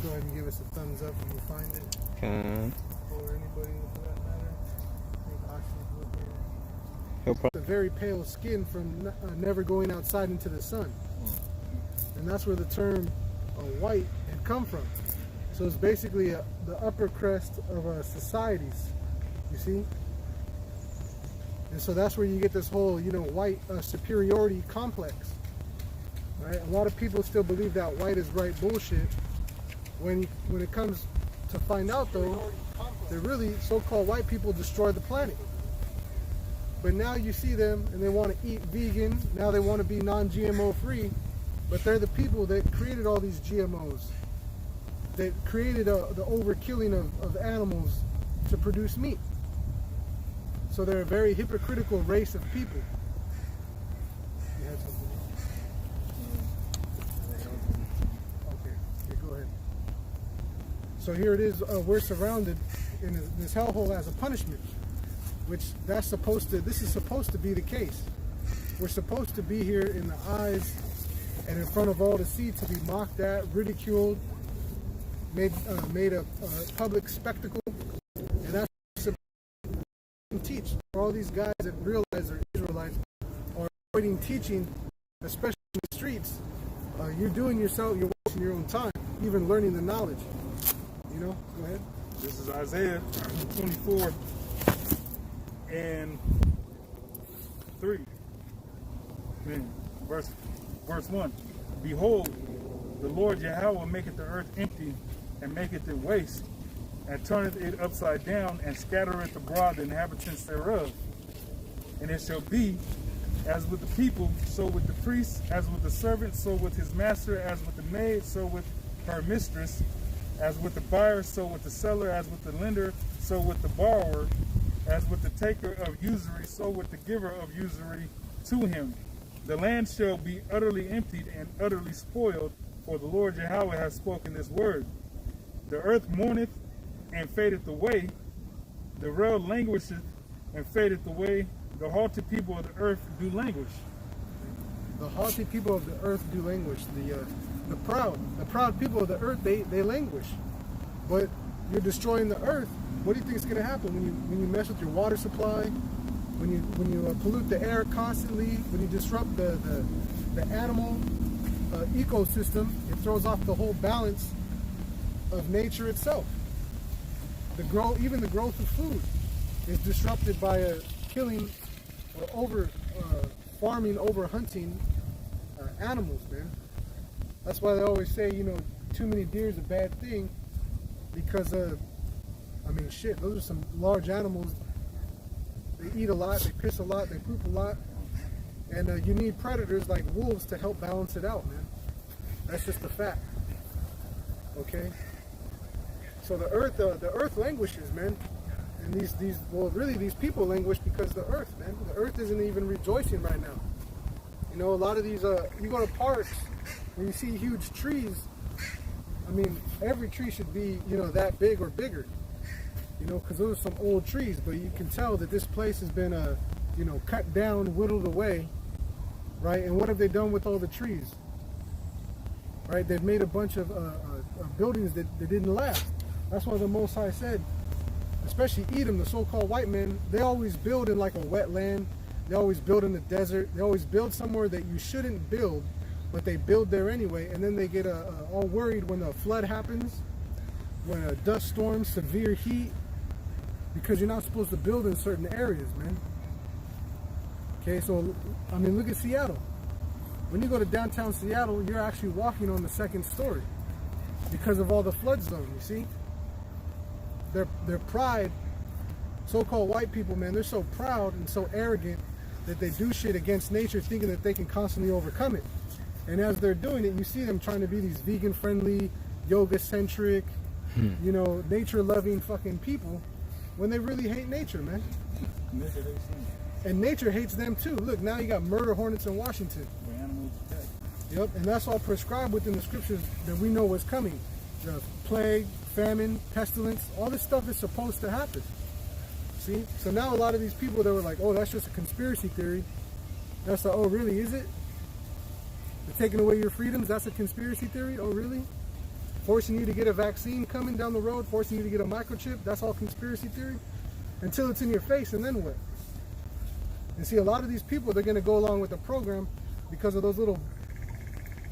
go ahead and give us a thumbs up when you find it. Okay. Or anybody for that matter. I think Ashi's looking. He'll probably. A very pale skin from never going outside into the sun. And that's where the term white had come from. So it's basically the upper crest of societies, you see? And so that's where you get this whole, you know, white superiority complex, right? A lot of people still believe that white is right bullshit. When it comes to find out, though, that really so-called white people destroyed the planet. But now you see them and they want to eat vegan. Now they want to be non-GMO free. But they're the people that created all these GMOs. That created the overkilling of animals to produce meat. So they're a very hypocritical race of people. You had something? Okay, go ahead. So here it is, we're surrounded in this hellhole as a punishment. Which this is supposed to be the case. We're supposed to be here in the eyes and in front of all to see, to be mocked at, ridiculed, made a public spectacle, and that's what we teach. For all these guys that realize they're Israelites are avoiding teaching, especially in the streets, you're wasting your own time, even learning the knowledge. You know, go ahead. This is Isaiah 24 and 3. Then verse 1. Behold, the Lord Yahawah maketh the earth empty, and maketh it waste, and turneth it upside down, and scattereth abroad the inhabitants thereof. And it shall be, as with the people, so with the priest, as with the servant, so with his master, as with the maid, so with her mistress, as with the buyer, so with the seller, as with the lender, so with the borrower, as with the taker of usury, so with the giver of usury to him. The land shall be utterly emptied and utterly spoiled, for the Lord Yahawah has spoken this word. The earth mourneth and fadeth away, the rail languisheth and fadeth away, the haughty people of the earth do languish. The haughty people of the earth do languish. The proud people of the earth, they languish. But you're destroying the earth. What do you think is going to happen when you mess with your water supply, when you pollute the air constantly, when you disrupt the animal ecosystem? It throws off the whole balance of nature itself. Even the growth of food is disrupted by killing or farming, over hunting animals, man. That's why they always say, you know, too many deer is a bad thing, because I mean, shit, those are some large animals. They eat a lot, they piss a lot, they poop a lot. And you need predators like wolves to help balance it out, man. That's just a fact. Okay? So the earth languishes, man. And these people languish because the earth, man. The earth isn't even rejoicing right now. You know, a lot of these, you go to parks and you see huge trees. I mean, every tree should be, you know, that big or bigger. You know, because those are some old trees, but you can tell that this place has been, you know, cut down, whittled away, right? And what have they done with all the trees? Right? They've made a bunch of buildings that didn't last. That's why the Most High said, especially Edom, the so-called white men, they always build in like a wetland. They always build in the desert. They always build somewhere that you shouldn't build, but they build there anyway. And then they get all worried when a flood happens, when a dust storm, severe heat, because you're not supposed to build in certain areas, man. Okay, so, I mean, look at Seattle. When you go to downtown Seattle, you're actually walking on the second story because of all the flood zone, you see? Their pride, so-called white people, man, they're so proud and so arrogant that they do shit against nature thinking that they can constantly overcome it. And as they're doing it, you see them trying to be these vegan-friendly, yoga-centric, you know, nature-loving fucking people, when they really hate nature, man. And nature hates them too. Look, now you got murder hornets in Washington. Yep, and that's all prescribed within the scriptures that we know what's coming. The plague, famine, pestilence, all this stuff is supposed to happen. See? So now a lot of these people that were like, oh, that's just a conspiracy theory. That's like, oh, really, is it? They're taking away your freedoms? That's a conspiracy theory? Oh, really? forcing you to get a vaccine coming down the road, forcing you to get a microchip. That's all conspiracy theory until it's in your face, and then what? And see, a lot of these people, they're going to go along with the program because of those little,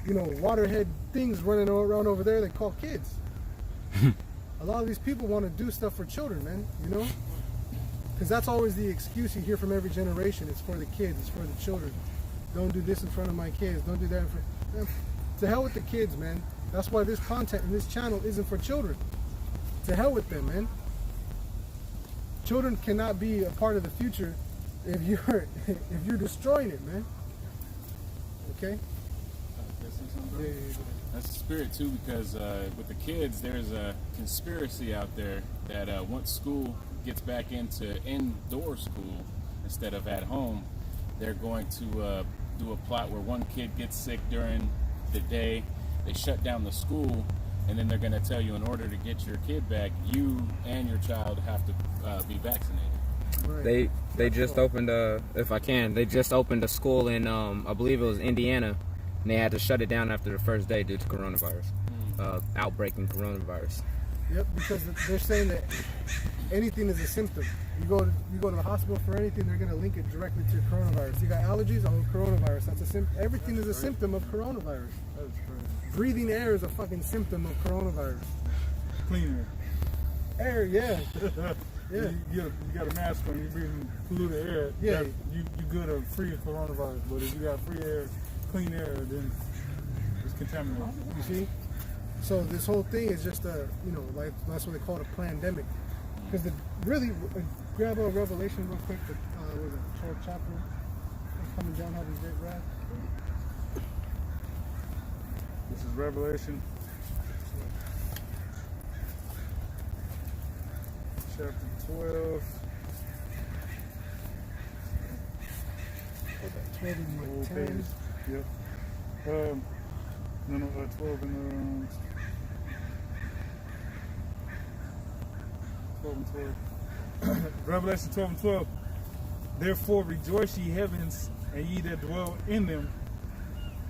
you know, waterhead things running around over there they call kids. A lot of these people want to do stuff for children, man, you know? Because that's always the excuse you hear from every generation. It's for the kids, it's for the children. Don't do this in front of my kids, don't do that in front of them. To hell with the kids, man. That's why this content in this channel isn't for children. To hell with them, man. Children cannot be a part of the future if you're destroying it, man. Okay? Yeah. That's the spirit too, because with the kids, there's a conspiracy out there that once school gets back into indoor school instead of at home, they're going to do a plot where one kid gets sick during the day, they shut down the school, and then they're going to tell you in order to get your kid back, you and your child have to be vaccinated. Right. They just opened they just opened a school in I believe it was Indiana, and they had to shut it down after the first day due to coronavirus, outbreak in coronavirus. Yep, because they're saying that anything is a symptom. You go to the hospital for anything, they're going to link it directly to coronavirus. You got allergies, oh, coronavirus. That's a symptom. Everything is a symptom of coronavirus. That's crazy. Breathing air is a fucking symptom of coronavirus. Clean Air, yeah. Yeah. You got a mask on, you breathing polluted air. Yeah. You good or free of coronavirus. But if you got free air, clean air, then it's contaminated. You see? So this whole thing is just you know, like that's what they call it, a pandemic. Because grab a Revelation real quick. Was it 12th chapter? It's coming down having great wrath. This is Revelation chapter 12. 12 and Old 10. pages. Yep. 12 and 12 and 12. Revelation 12 and 12. Therefore rejoice, ye heavens, and ye that dwell in them.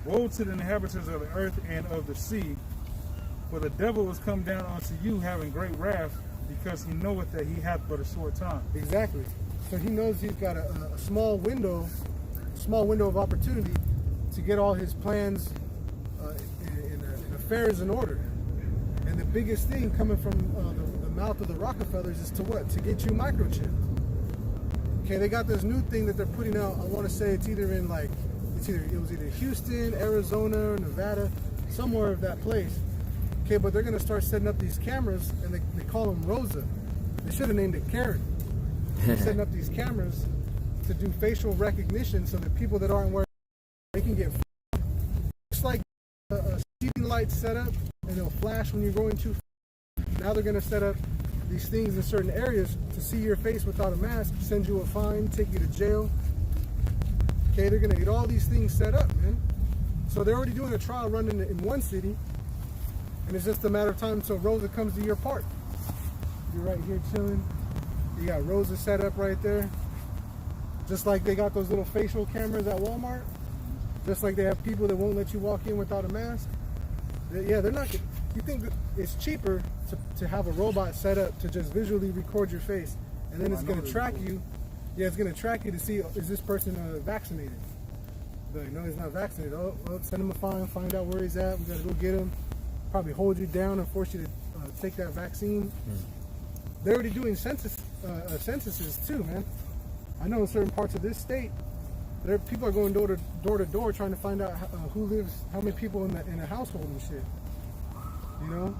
Woe to the inhabitants of the earth and of the sea, for the devil is come down unto you, having great wrath, because he knoweth that he hath but a short time. Exactly. So he knows he's got a small window of opportunity to get all his plans and affairs in order. And the biggest thing coming from the mouth of the Rockefellers is to what? To get you microchipped. Okay, they got this new thing that they're putting out. I want to say it's either in it was either Houston, Arizona, or Nevada, somewhere of that place. Okay, but they're going to start setting up these cameras, and they call them Rosa. They should have named it Karen. They're setting up these cameras to do facial recognition so that people that aren't wearing, they can get just like a speeding light set up, and it'll flash when you're going too fast. Now they're going to set up these things in certain areas to see your face without a mask, send you a fine, take you to jail. Okay, they're going to get all these things set up, man. So they're already doing a trial run in one city, and it's just a matter of time until Rosa comes to your park. You're right here chilling. You got Rosa set up right there. Just like they got those little facial cameras at Walmart. Just like they have people that won't let you walk in without a mask. Yeah, they're not. You think that it's cheaper to have a robot set up to just visually record your face, and then it's going to track you. Yeah, it's going to track you to see, is this person vaccinated? But no, he's not vaccinated. Oh, well, send him a fine, find out where he's at. We got to go get him. Probably hold you down and force you to take that vaccine. They're already doing censuses too, man. I know in certain parts of this state, people are going door to door trying to find out who lives, how many people in a household and shit. You know?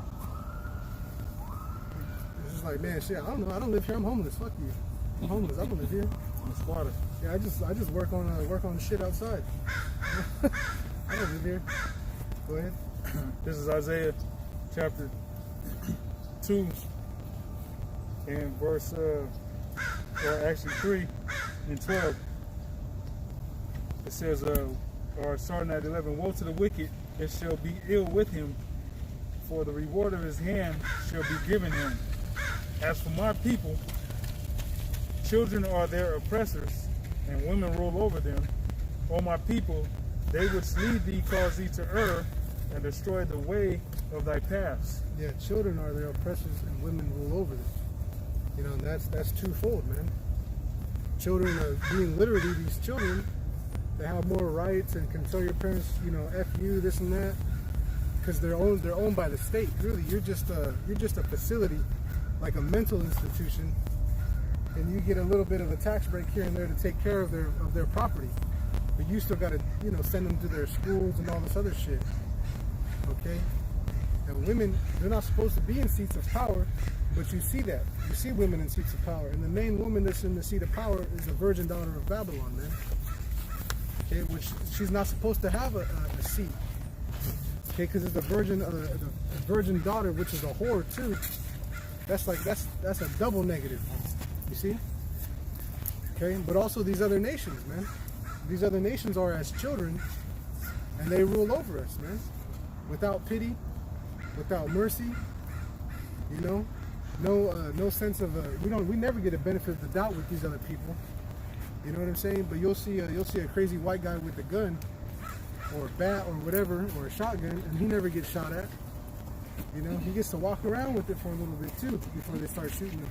It's just like, man, shit, I don't know. I don't live here. I'm homeless. Fuck you. I'm homeless. I don't live here. I'm a squatter. Yeah, I just work on shit outside. I don't live here. Go ahead. This is Isaiah chapter 2 and verse, or actually 3 and 12. It says, or starting at 11, woe to the wicked, it shall be ill with him, for the reward of his hand shall be given him. As for my people, children are their oppressors, and women rule over them. O my people, they which lead thee cause thee to err, and destroy the way of thy paths. Yeah, children are their oppressors and women rule over them. You know, and that's twofold, man. Children are being literally these children. They have more rights and can tell your parents, you know, F you, this and that, because they're owned by the state. Really, you're just a facility, like a mental institution, and you get a little bit of a tax break here and there to take care of their property. But you still got to, you know, send them to their schools and all this other shit. Okay? And women, they're not supposed to be in seats of power, but you see that. You see women in seats of power. And the main woman that's in the seat of power is the virgin daughter of Babylon, man. Okay? Which she's not supposed to have a seat. Okay? Because it's the virgin daughter, which is a whore too. That's a double negative. You see? Okay? But also these other nations, man. These other nations are as children, and they rule over us, man. Without pity, without mercy, you know, no sense of we never get a benefit of the doubt with these other people. You know what I'm saying? But you'll see a crazy white guy with a gun, or a bat, or whatever, or a shotgun, and he never gets shot at. You know, he gets to walk around with it for a little bit too before they start shooting him.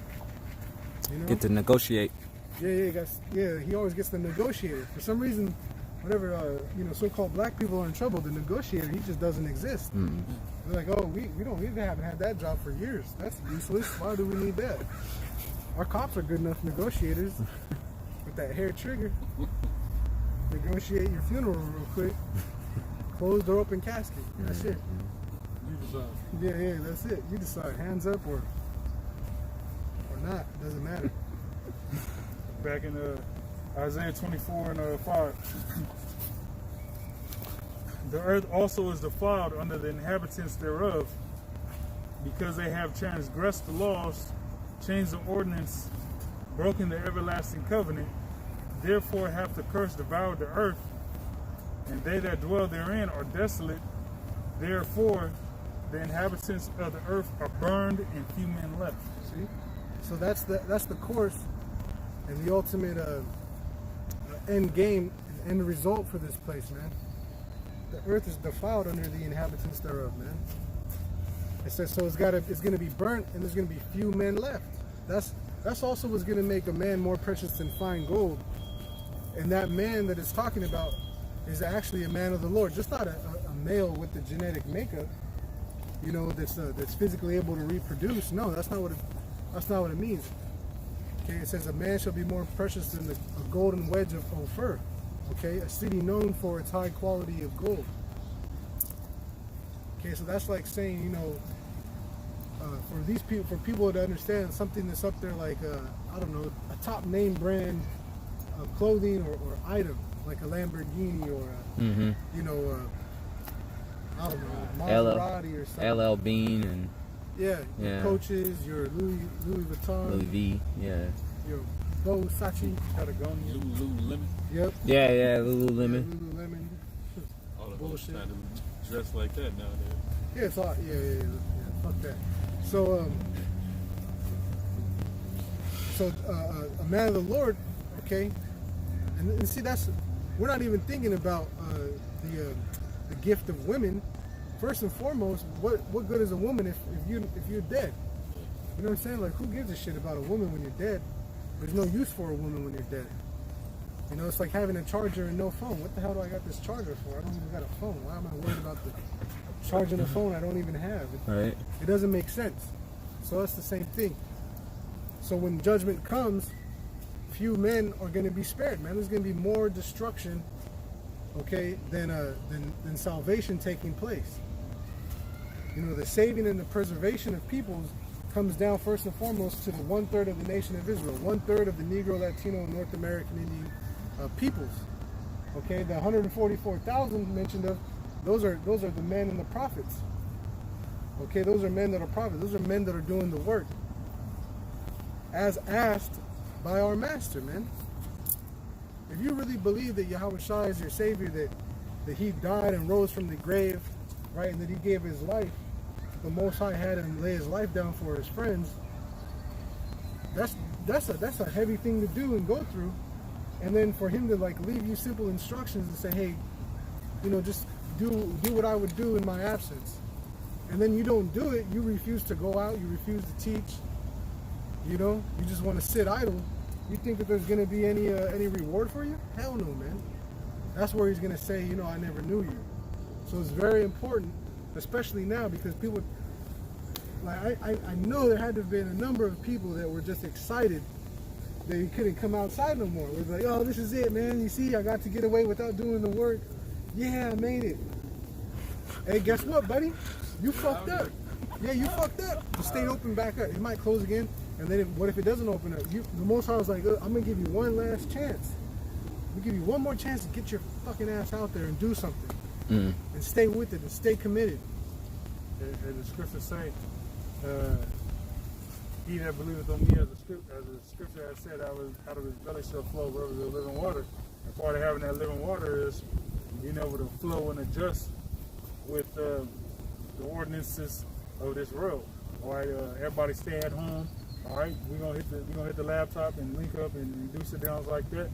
You know? Get to negotiate. Yeah, he always gets the negotiator. For some reason, whenever you know, so-called black people are in trouble, the negotiator, he just doesn't exist. Mm-hmm. They're like, oh, we haven't had that job for years. That's useless. Why do we need that? Our cops are good enough negotiators with that hair trigger. Negotiate your funeral real quick. Closed or open casket. That's it. You decide. Yeah, that's it. You decide, hands up or not. Doesn't matter. Back in Isaiah 24 and 5. The earth also is defiled under the inhabitants thereof, because they have transgressed the laws, changed the ordinance, broken the everlasting covenant. Therefore hath the curse devoured the earth, and they that dwell therein are desolate. Therefore the inhabitants of the earth are burned, and few men left. See? So that's the course and the ultimate end game, end result for this place, man. The earth is defiled under the inhabitants thereof, man. It says so it's gonna be burnt, and there's gonna be few men left. That's also what's gonna make a man more precious than fine gold. And that man that it's talking about is actually a man of the Lord, just not a male with the genetic makeup, you know, that's physically able to reproduce. No, that's not what it means. Okay, it says a man shall be more precious than a golden wedge of Ophir. Okay, a city known for its high quality of gold. Okay, so that's like saying, you know, for people to understand something that's up there like I don't know, a top name brand of clothing or item, like a Lamborghini or you know, I don't know, Maserati or something. LL Bean and your Coaches, your Louis Vuitton, Louis V, your Versace, Patagonia, Lululemon. Yep. Yeah, Lululemon. Lululemon. All the Bullshit. folks try to dress like that nowadays. Yeah, it's all, yeah, fuck that. So, a man of the Lord, okay, and see, we're not even thinking about the gift of women. First and foremost, what good is a woman if you're dead? You know what I'm saying? Like, who gives a shit about a woman when you're dead? There's no use for a woman when you're dead. You know, it's like having a charger and no phone. What the hell do I got this charger for? I don't even got a phone. Why am I worried about charging a phone I don't even have? Right. It doesn't make sense. So that's the same thing. So when judgment comes, few men are going to be spared, man. There's going to be more destruction, okay, than salvation taking place. You know, the saving and the preservation of peoples comes down first and foremost to the 1/3 of the nation of Israel, 1/3 of the Negro, Latino, and North American Indian peoples. Okay, the 144,000 mentioned of, those are the men and the prophets. Okay, those are men that are prophets. Those are men that are doing the work as asked by our master, man. If you really believe that YAHAWASHI is your savior, that he died and rose from the grave, right, and that he gave his life, the Most High had him lay his life down for his friends, that's a heavy thing to do and go through. And then for him to like leave you simple instructions and say, hey, you know, just do what I would do in my absence. and then you don't do it, you refuse to go out, you refuse to teach, you know, you just want to sit idle. You think that there's going to be any reward for you? Hell no, man. That's where he's going to say, you know, I never knew you. So it's very important, especially now, because people, like, I know there had to have been a number of people that were just excited that you couldn't come outside no more. It was like, oh, this is it, man. You see, I got to get away without doing the work. Yeah, I made it. Hey, guess what, buddy? You fucked up. Yeah, you fucked up. The state opened back up. It might close again. And then what if it doesn't open up? The Most High was like, I'm going to give you one last chance. I'm going to give you one more chance to get your fucking ass out there and do something. And stay with it and stay committed. As the scriptures say, he that believeth on me, as the scripture has said, out of his belly shall flow rivers of living water. And part of having that living water is being able to flow and adjust with the ordinances of this world. All right, everybody stay at home. All right, we're gonna hit the laptop and link up and do sit downs like that.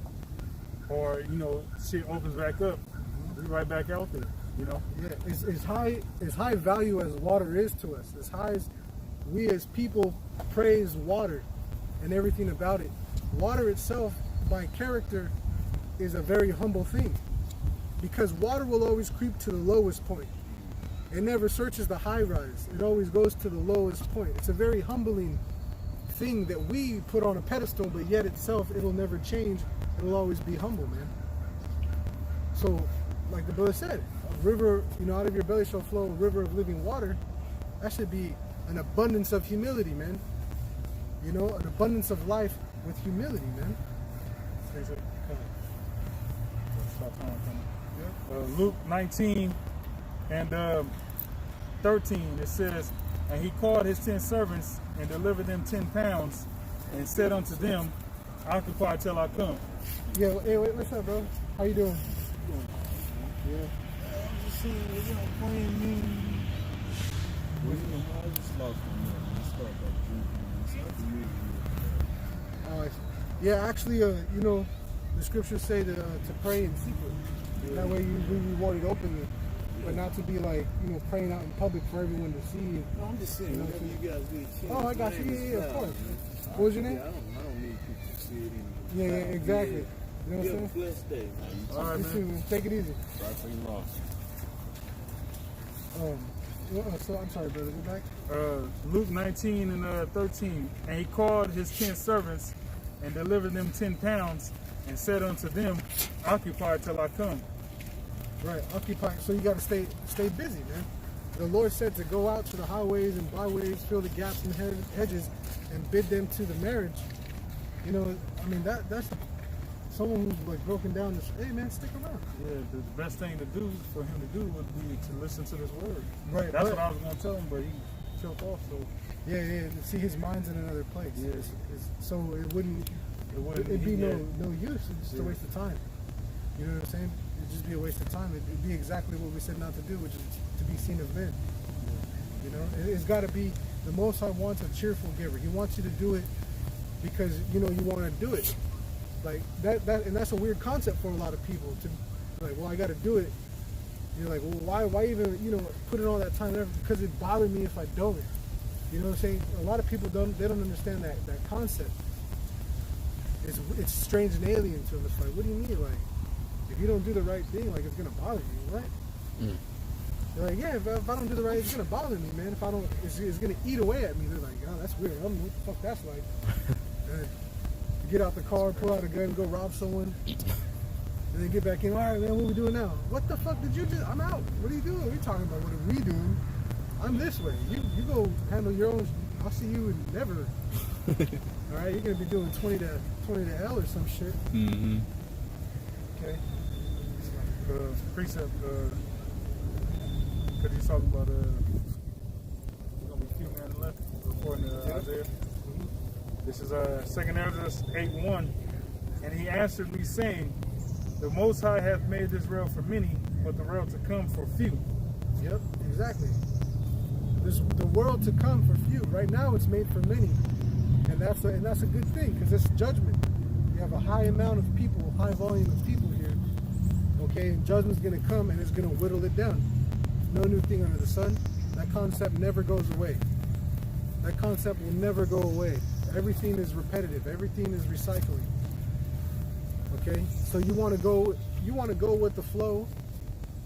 Or, you know, shit opens back up, we right back out there. You know. Yeah, as high value as water is to us, as high as we as people praise water and everything about it, water itself, by character, is a very humble thing, because water will always creep to the lowest point. It never searches the high rise. It always goes to the lowest point. It's a very humbling thing that we put on a pedestal, but yet itself, it'll never change. It'll always be humble, man. So, like the brother said, a river, you know, out of your belly shall flow a river of living water. That should be an abundance of humility, man. You know, an abundance of life with humility, man. Luke 19 and 13, it says, and he called his 10 servants and delivered them 10 pounds and said unto them, occupy till I come. Yeah, hey, what's up, bro? How you doing? Yeah. I'm just seeing, you know, playing me. I just lost my start by drinking. Yeah, actually, you know, the scriptures say to pray in secret. Yeah. That way you be rewarded openly, but not to be like, you know, praying out in public for everyone to see. No, I'm just saying, whenever you guys get a chance. Oh, I got you. Yeah, of course. What was your name? I don't need people to see it anymore. Yeah, exactly. You know what I'm saying? Blessed day, man. All right, man. Take it easy. Sorry for your loss. So I'm sorry, brother. Go back. Luke 19 and 13, and he called his 10 servants and delivered them 10 pounds and said unto them, occupy till I come. Right, occupy. So you got to stay busy, man. The Lord said to go out to the highways and byways, fill the gaps and hedges, and bid them to the marriage. You know, I mean, that's someone who's like broken down. This, hey, man, stick around. Yeah, the best thing to do for him to do would be to listen to this word. Right. That's what I was going to tell him, but he choked off. So yeah. See, his mind's in another place. Yeah. So it'd be no use. It's just a waste of time. You know what I'm saying? It'd just be a waste of time. It'd be exactly what we said not to do, which is to be seen of men. You know, it's got to be, the Most High wants a cheerful giver. He wants you to do it because, you know, you want to do it. Like that, and that's a weird concept for a lot of people. To like, well, I got to do it. You're like, well, why even, you know, put in all that time and effort? Because it bothers me if I don't. You know what I'm saying? A lot of people don't understand that concept. It's strange and alien to them. It's like, what do you mean? Like, if you don't do the right thing, like, it's gonna bother you, what? They're like, yeah, if I don't do the right, it's gonna bother me, man. If I don't, it's gonna eat away at me. They're like, oh, that's weird. I don't know what the fuck that's like. Get out the car, pull out a gun, go rob someone, and then get back in. All right, man, what are we doing now? What the fuck did you do? I'm out. What are you doing? We're talking about what are we doing? I'm this way. You go handle your own. I'll see you in never. All right, you're gonna be doing 20 to L or some shit. Mm-hmm. Okay. Precept, because he's talking about there's gonna be a few men left according to Isaiah. This is 2nd Ezra 8:1, and he answered me saying, the Most High hath made this rail for many, but the rail to come for few. Yep, exactly. The world to come for few. Right now, it's made for many, and that's a good thing because it's judgment. You have a high amount of people, high volume of people here. Okay, and judgment's gonna come and it's gonna whittle it down. No new thing under the sun. That concept never goes away. That concept will never go away. Everything is repetitive. Everything is recycling. Okay? So you want to go with the flow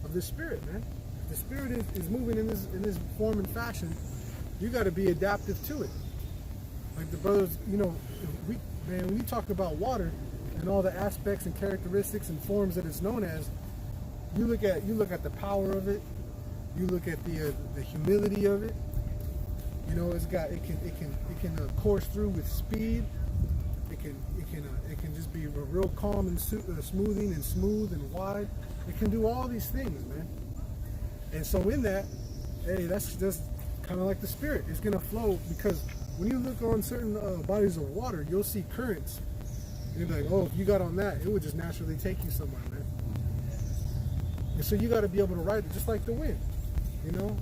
of the Spirit, man. If the Spirit is moving in this form and fashion, you got to be adaptive to it. Like the brothers, you know, when you talk about water and all the aspects and characteristics and forms that it's known as, you look at the power of it, you look at the humility of it. You know, it can course through with speed. It can just be real calm and smoothing and smooth and wide. It can do all these things, man. And so in that, hey, that's just kind of like the Spirit. It's gonna flow, because when you look on certain bodies of water, you'll see currents. You're like, oh, if you got on that, it would just naturally take you somewhere, man. And so you got to be able to ride it, just like the wind. You know,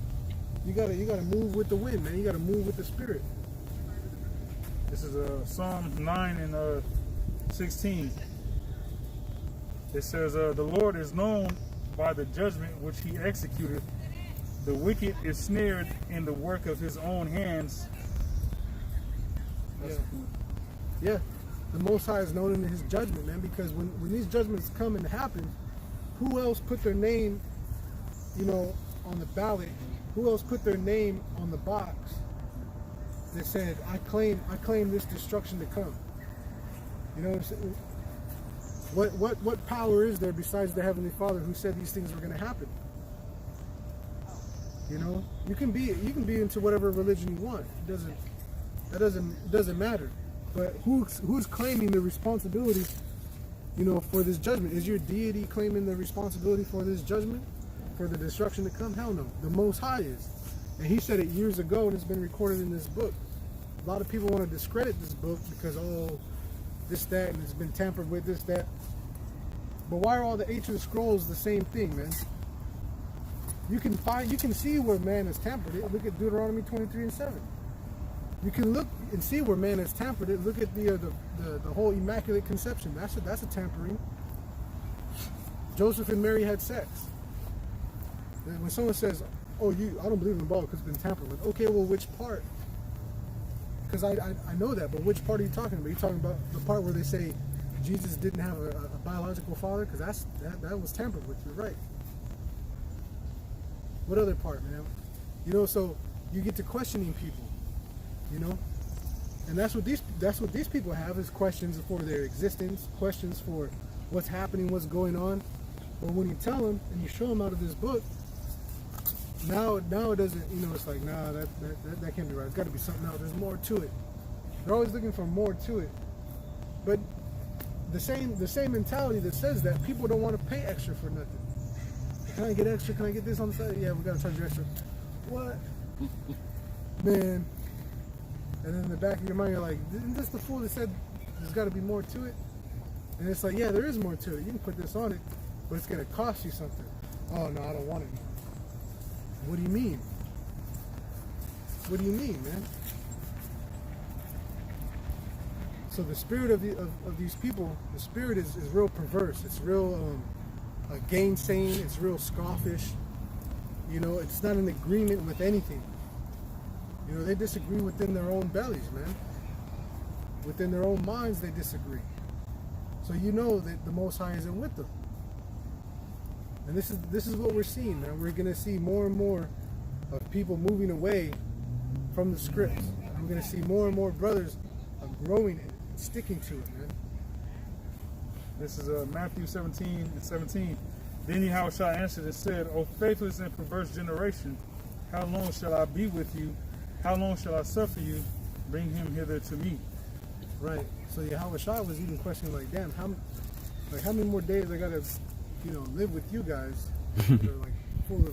you gotta move with the wind, man. You gotta move with the Spirit. This is Psalm 9 and 16. It says, the Lord is known by the judgment which he executed. The wicked is snared in the work of his own hands. Yeah. Yeah. The Most High is known in his judgment, man, because when these judgments come and happen, who else put their name, you know, on the ballot? Who else put their name on the box that said, I claim this destruction to come? You know what I'm saying? What power is there besides the Heavenly Father who said these things were going to happen? You know, you can be into whatever religion you want. That doesn't matter. But who's claiming the responsibility, you know, for this judgment? Is your deity claiming the responsibility for this judgment, for the destruction to come? Hell no. The Most High is. And he said it years ago, and it's been recorded in this book. A lot of people want to discredit this book because, oh, this, that, and it's been tampered with, this, that. But why are all the ancient scrolls the same thing, man? You can see where man has tampered it. Look at Deuteronomy 23 and 7. You can look and see where man has tampered it. Look at the whole Immaculate Conception. That's a tampering. Joseph and Mary had sex. And when someone says, "Oh, I don't believe in the Bible because it's been tampered with," okay, well, which part? Because I know that, but which part are you talking about? Are you talking about the part where they say Jesus didn't have a biological father? Because that was tampered with. You're right. What other part, man? You know, so you get to questioning people. You know, and that's what these people have, is questions for their existence, questions for what's happening, what's going on. But when you tell them and you show them out of this book, now it doesn't. You know, it's like, nah, that can't be right. It's got to be something else. There's more to it. They're always looking for more to it. But the same mentality that says that, people don't want to pay extra for nothing. Can I get extra? Can I get this on the side? Yeah, we gotta charge you extra. What? Man. And then in the back of your mind, you're like, isn't this the fool that said there's got to be more to it? And it's like, yeah, there is more to it. You can put this on it, but it's going to cost you something. Oh, no, I don't want it. What do you mean? What do you mean, man? So the spirit of these people, the spirit is real perverse. It's real gainsaying. It's real scoffish. You know, it's not in agreement with anything. You know, they disagree within their own bellies, man. Within their own minds, they disagree. So you know that the Most High isn't with them. And this is what we're seeing, man. We're going to see more and more of people moving away from the scripts. We're going to see more and more brothers growing it, sticking to it, man. This is Matthew 17 and 17. Then YAHAWASHI answered and said, O faithless and perverse generation, how long shall I be with you? How long shall I suffer you? Bring him hither to me. Right. So YAHAWASHI was even questioning, like, damn, how many more days I gotta, you know, live with you guys? They're like full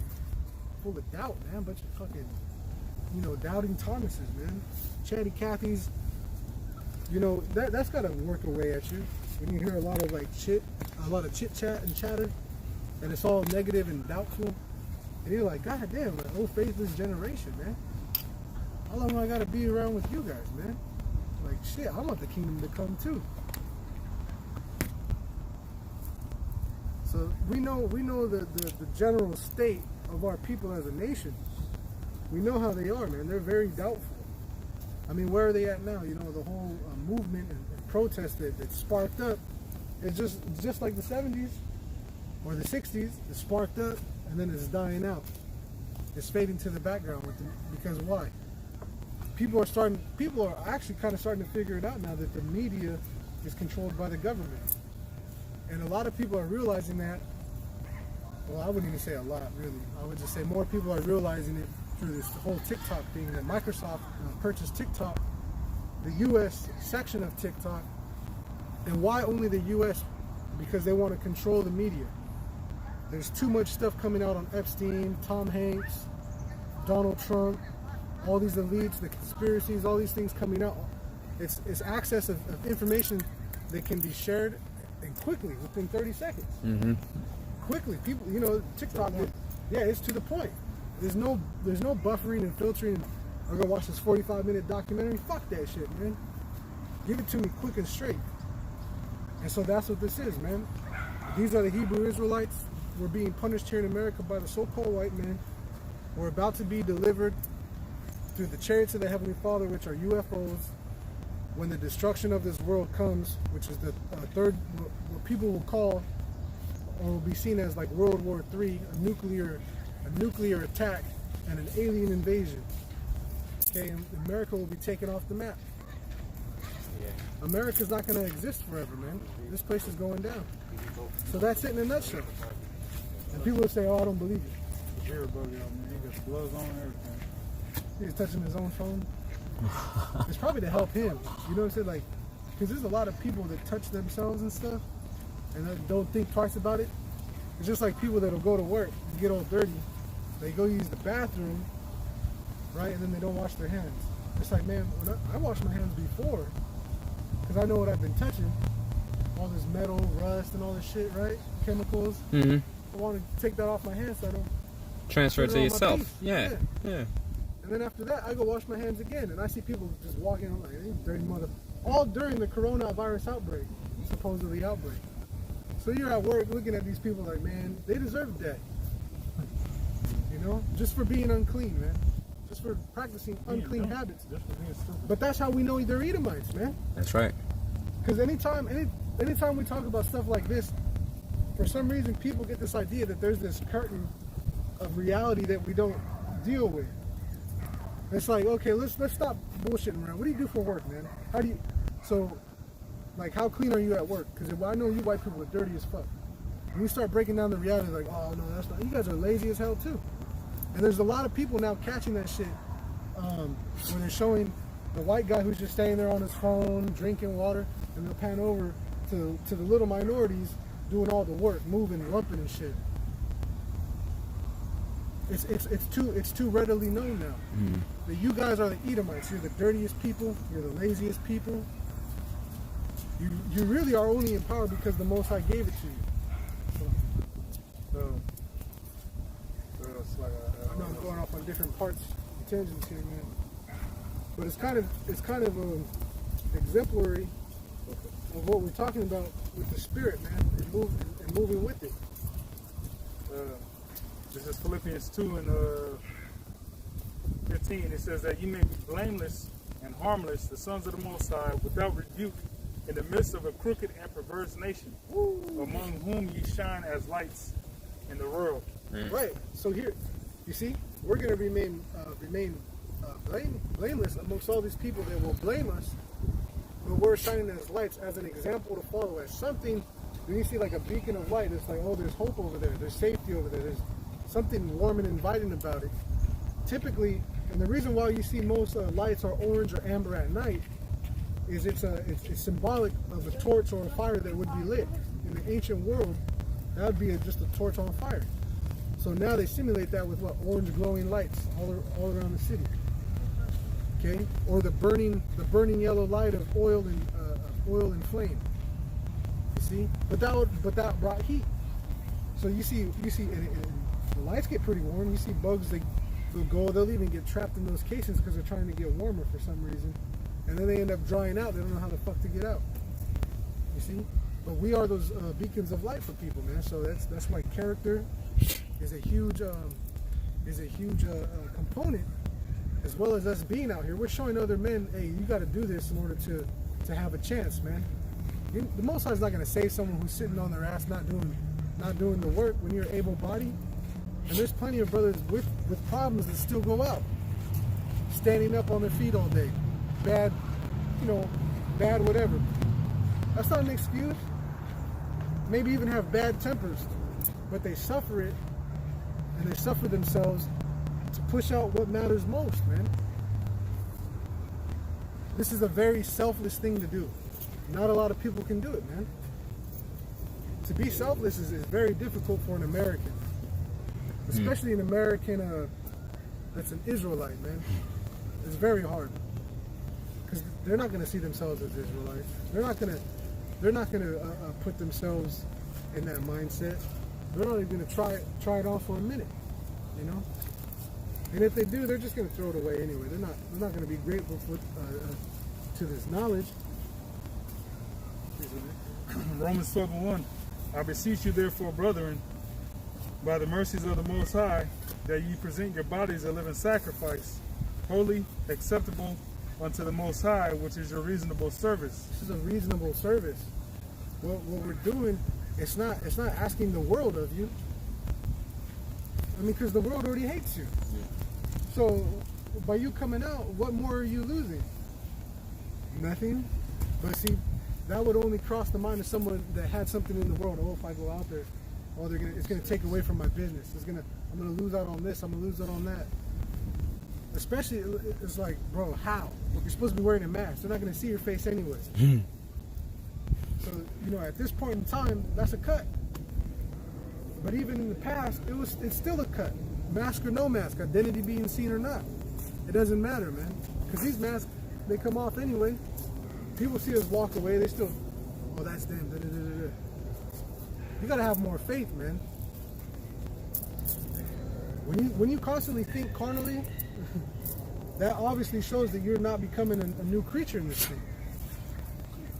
of doubt, man. Bunch of fucking, you know, doubting Thomases, man. Chatty Cathys. You know, that's gotta work away at you. When you hear a lot of chit chat and chatter, and it's all negative and doubtful, and you're like, God damn, like, oh faithless generation, man. How long do I gotta be around with you guys, man? Like, shit, I want the kingdom to come too. So we know the general state of our people as a nation. We know how they are, man. They're very doubtful. I mean, where are they at now? You know, the whole movement and protest that sparked up, it's just like the 70s or the 60s. It sparked up and then it's dying out. It's fading to the background because why? People are actually kind of starting to figure it out now that the media is controlled by the government. And a lot of people are realizing that. Well, I wouldn't even say a lot, really. I would just say more people are realizing it through this whole TikTok thing, that Microsoft purchased TikTok, the U.S. section of TikTok. And why only the U.S.? Because they want to control the media. There's too much stuff coming out on Epstein, Tom Hanks, Donald Trump, all these elites, the conspiracies, all these things coming out. It's access of information that can be shared and quickly, within 30 seconds. Mm-hmm. Quickly, people, you know, TikTok, yeah, it's to the point. There's no buffering and filtering. I'm gonna watch this 45-minute documentary. Fuck that shit, man. Give it to me quick and straight. And so that's what this is, man. These are the Hebrew Israelites. We're being punished here in America by the so-called white man. We're about to be delivered through the chariots of the Heavenly Father, which are UFOs, when the destruction of this world comes, which is the third, what people will call, or will be seen as like World War III, a nuclear attack and an alien invasion. Okay, and America will be taken off the map. America's not going to exist forever, man. This place is going down. So that's it in a nutshell. And people will say, "Oh, I don't believe you." The beer buggy on me. He got gloves on and everything. He's touching his own phone. It's probably to help him. You know what I'm saying? Like, because there's a lot of people that touch themselves and stuff, and don't think twice about it. It's just like people that'll go to work and get all dirty. They go use the bathroom, right, and then they don't wash their hands. It's like, man, when I wash my hands before, because I know what I've been touching. All this metal, rust, and all this shit, right? Chemicals. Mm-hmm. I want to take that off my hands so I don't Transfer it put to on my yourself. teeth. Yeah. And then after that, I go wash my hands again, and I see people just walking. I'm like, "Hey, dirty mother!" All during the coronavirus outbreak, supposedly outbreak. So you're at work looking at these people like, man, they deserve death. You know, just for being unclean, man. Just for practicing unclean habits. Just for being stupid. But that's how we know they're Edomites, man. That's right. Because anytime we talk about stuff like this, for some reason people get this idea that there's this curtain of reality that we don't deal with. It's like, okay, let's stop bullshitting around. What do you do for work, man? Like, how clean are you at work? Because I know you white people are dirty as fuck. When you start breaking down the reality, like, oh no, that's not. You guys are lazy as hell too. And there's a lot of people now catching that shit when they're showing the white guy who's just standing there on his phone, drinking water, and they'll pan over to the little minorities doing all the work, moving, lumping and shit. It's too readily known now that you guys are the Edomites. You're the dirtiest people. You're the laziest people. You really are only in power because the Most High gave it to you. So it's like I know I'm going off on different parts, tangents here, man. But it's kind of exemplary of what we're talking about with the Spirit, man, and moving with it. this is Philippians 2 and 15. It says that you may be blameless and harmless, the sons of the Most High, without rebuke, in the midst of a crooked and perverse nation, among whom ye shine as lights in the world. Right. So here, you see, we're going to remain blameless amongst all these people that will blame us, but we're shining as lights, as an example to follow, as something. When you see like a beacon of light, it's like, oh, there's hope over there, there's safety over there, there's something warm and inviting about it. Typically, and the reason why you see most lights are orange or amber at night is it's symbolic of a torch or a fire that would be lit. In the ancient world, that would be just a torch on fire. So now they simulate that with what? Orange glowing lights all around the city. Okay, or the burning yellow light of oil and flame. You see, but that brought heat. So you see, and the lights get pretty warm. You see bugs, they'll even get trapped in those cases because they're trying to get warmer for some reason, and then they end up drying out. They don't know how the fuck to get out. You see, but we are those beacons of light for people, man. So that's why character is a huge is a huge component, as well as us being out here. We're showing other men, hey, you got to do this in order to have a chance, man. The Most High is not going to save someone who's sitting on their ass, not doing the work when you're able-bodied. And there's plenty of brothers with problems that still go out, standing up on their feet all day, bad whatever. That's not an excuse. Maybe even have bad tempers, but they suffer it, and they suffer themselves to push out what matters most, man. This is a very selfless thing to do. Not a lot of people can do it, man. To be selfless is very difficult for an American, especially an American that's an Israelite, man. It's very hard because they're not going to see themselves as Israelites. They're not going to put themselves in that mindset. They're not even going to try it off for a minute, you know. And if they do, they're just going to throw it away anyway. They're not going to be grateful for to this knowledge. Romans 12:1. I beseech you therefore, brethren, by the mercies of the Most High, that ye present your bodies a living sacrifice, holy, acceptable unto the Most High, which is your reasonable service. This is a reasonable service. What we're doing, it's not asking the world of you. I mean, because the world already hates you. Yeah. So by you coming out, what more are you losing? Nothing. But see, that would only cross the mind of someone that had something in the world. Oh, if I go out there, oh, it's gonna take away from my business. I'm gonna lose out on this. I'm gonna lose out on that. Especially, it's like, bro, how? You're supposed to be wearing a mask. They're not gonna see your face anyway. So, at this point in time, that's a cut. But even in the past, it's still a cut. Mask or no mask, identity being seen or not. It doesn't matter, man. Because these masks, they come off anyway. People see us walk away, they still, oh, that's them. Da, da, da, da, da. You gotta have more faith, man. When you constantly think carnally, that obviously shows that you're not becoming a new creature in this thing.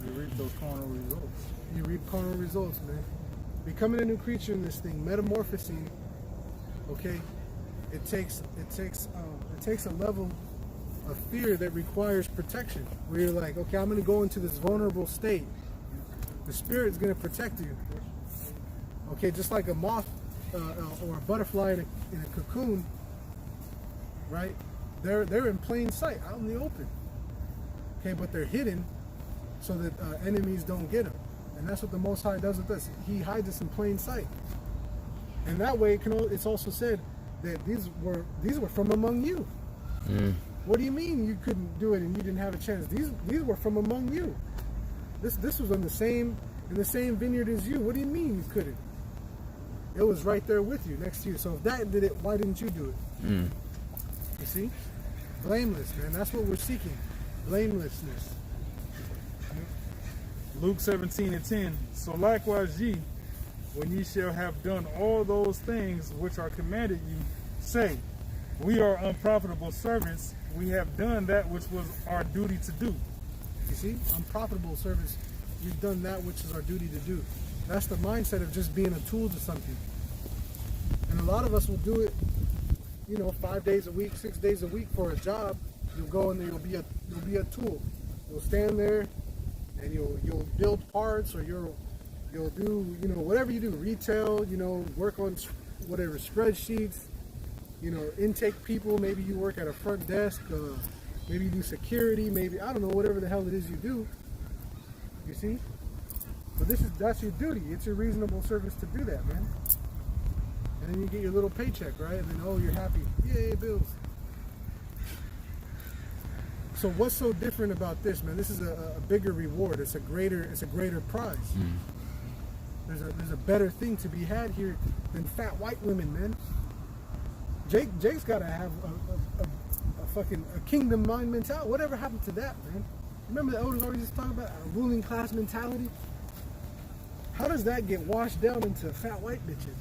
You reap those carnal results. You reap carnal results, man. Becoming a new creature in this thing, metamorphosing. Okay, it takes a level of fear that requires protection. Where you're like, okay, I'm going to go into this vulnerable state. The Spirit's going to protect you. Okay, just like a moth or a butterfly in a cocoon, right? They're in plain sight, out in the open. Okay, but they're hidden so that enemies don't get them. And that's what the Most High does with us. He hides us in plain sight. And that way, it's also said that these were from among you. What do you mean you couldn't do it and you didn't have a chance? These were from among you. This was in the same vineyard as you. What do you mean you couldn't? It was right there with you, next to you. So if that did it, why didn't you do it? You see? Blameless, man. That's what we're seeking. Blamelessness. Luke 17:10. So likewise ye, when ye shall have done all those things which are commanded you, say, we are unprofitable servants. We have done that which was our duty to do. You see? Unprofitable service. We've done that which is our duty to do. That's the mindset of just being a tool to something. And a lot of us will do it, 5 days a week, 6 days a week for a job. You'll go in there, you'll be a tool. You'll stand there and you'll build parts, or you'll do, whatever you do, retail, work on whatever spreadsheets, intake people. Maybe you work at a front desk, maybe you do security, maybe, I don't know, whatever the hell it is you do. You see? But that's your duty. It's your reasonable service to do that, man. And then you get your little paycheck, right? And then, oh, you're happy. Yay, bills. So what's so different about this, man? This is a bigger reward. It's a greater prize. There's a better thing to be had here than fat white women, man. Jake's got to have a fucking kingdom mind mentality. Whatever happened to that, man? Remember the elders always just talking about a ruling class mentality? How does that get washed down into fat white bitches?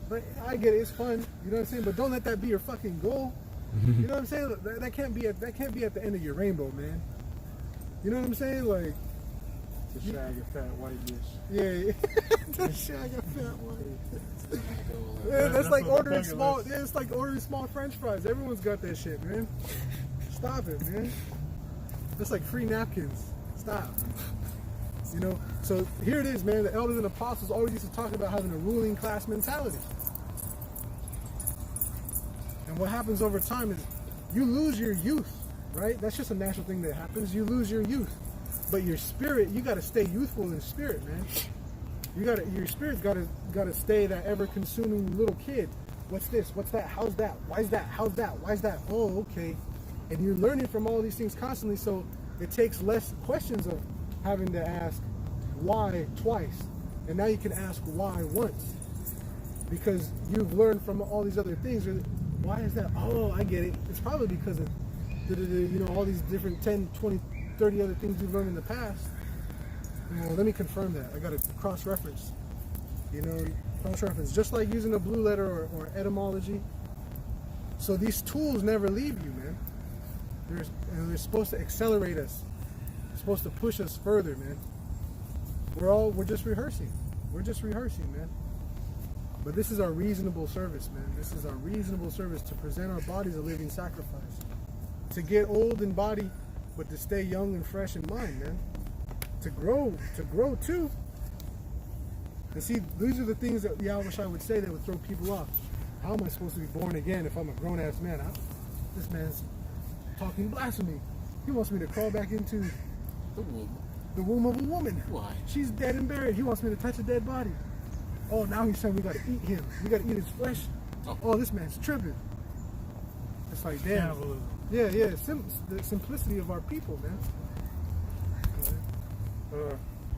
But I get it, it's fun, you know what I'm saying? But don't let that be your fucking goal. You know what I'm saying? That can't be at the end of your rainbow, man. You know what I'm saying? Like, To shag a fat white bitch. yeah. To shag a fat white. Yeah, that's like what the ordering bucket small. list. Yeah, it's like ordering small French fries. Everyone's got that shit, man. Stop it, man. That's like free napkins. Stop. You know. So here it is, man. The elders and apostles always used to talk about having a ruling class mentality. And what happens over time is you lose your youth, right? That's just a natural thing that happens. You lose your youth, but your spirit, you got to stay youthful in spirit, man. Your spirit's got to stay that ever-consuming little kid. What's this? What's that? How's that? Why's that? How's that? Why's that? Oh, okay. And you're learning from all these things constantly, so it takes less questions of having to ask why twice, and now you can ask why once, because you've learned from all these other things. Why is that? Oh, I get it. It's probably because of all these different 10, 20, 30 other things you've learned in the past. Well, let me confirm that. I got to cross-reference. Cross-reference. Just like using a blue letter or etymology. So these tools never leave you, man. They're supposed to accelerate us. They're supposed to push us further, man. We're just rehearsing. We're just rehearsing, man. But this is our reasonable service, man. This is our reasonable service, to present our bodies a living sacrifice. To get old in body, but to stay young and fresh in mind, man. To grow too. And see, these are the things that YAHAWASHI would say that would throw people off. How am I supposed to be born again if I'm a grown-ass man? This man's talking blasphemy. He wants me to crawl back into the womb of a woman. Why? She's dead and buried. He wants me to touch a dead body. Oh, now he's saying we got to eat him. We got to eat his flesh. Oh, this man's tripping. It's like, damn. Cannibalism. Yeah. The simplicity of our people, man.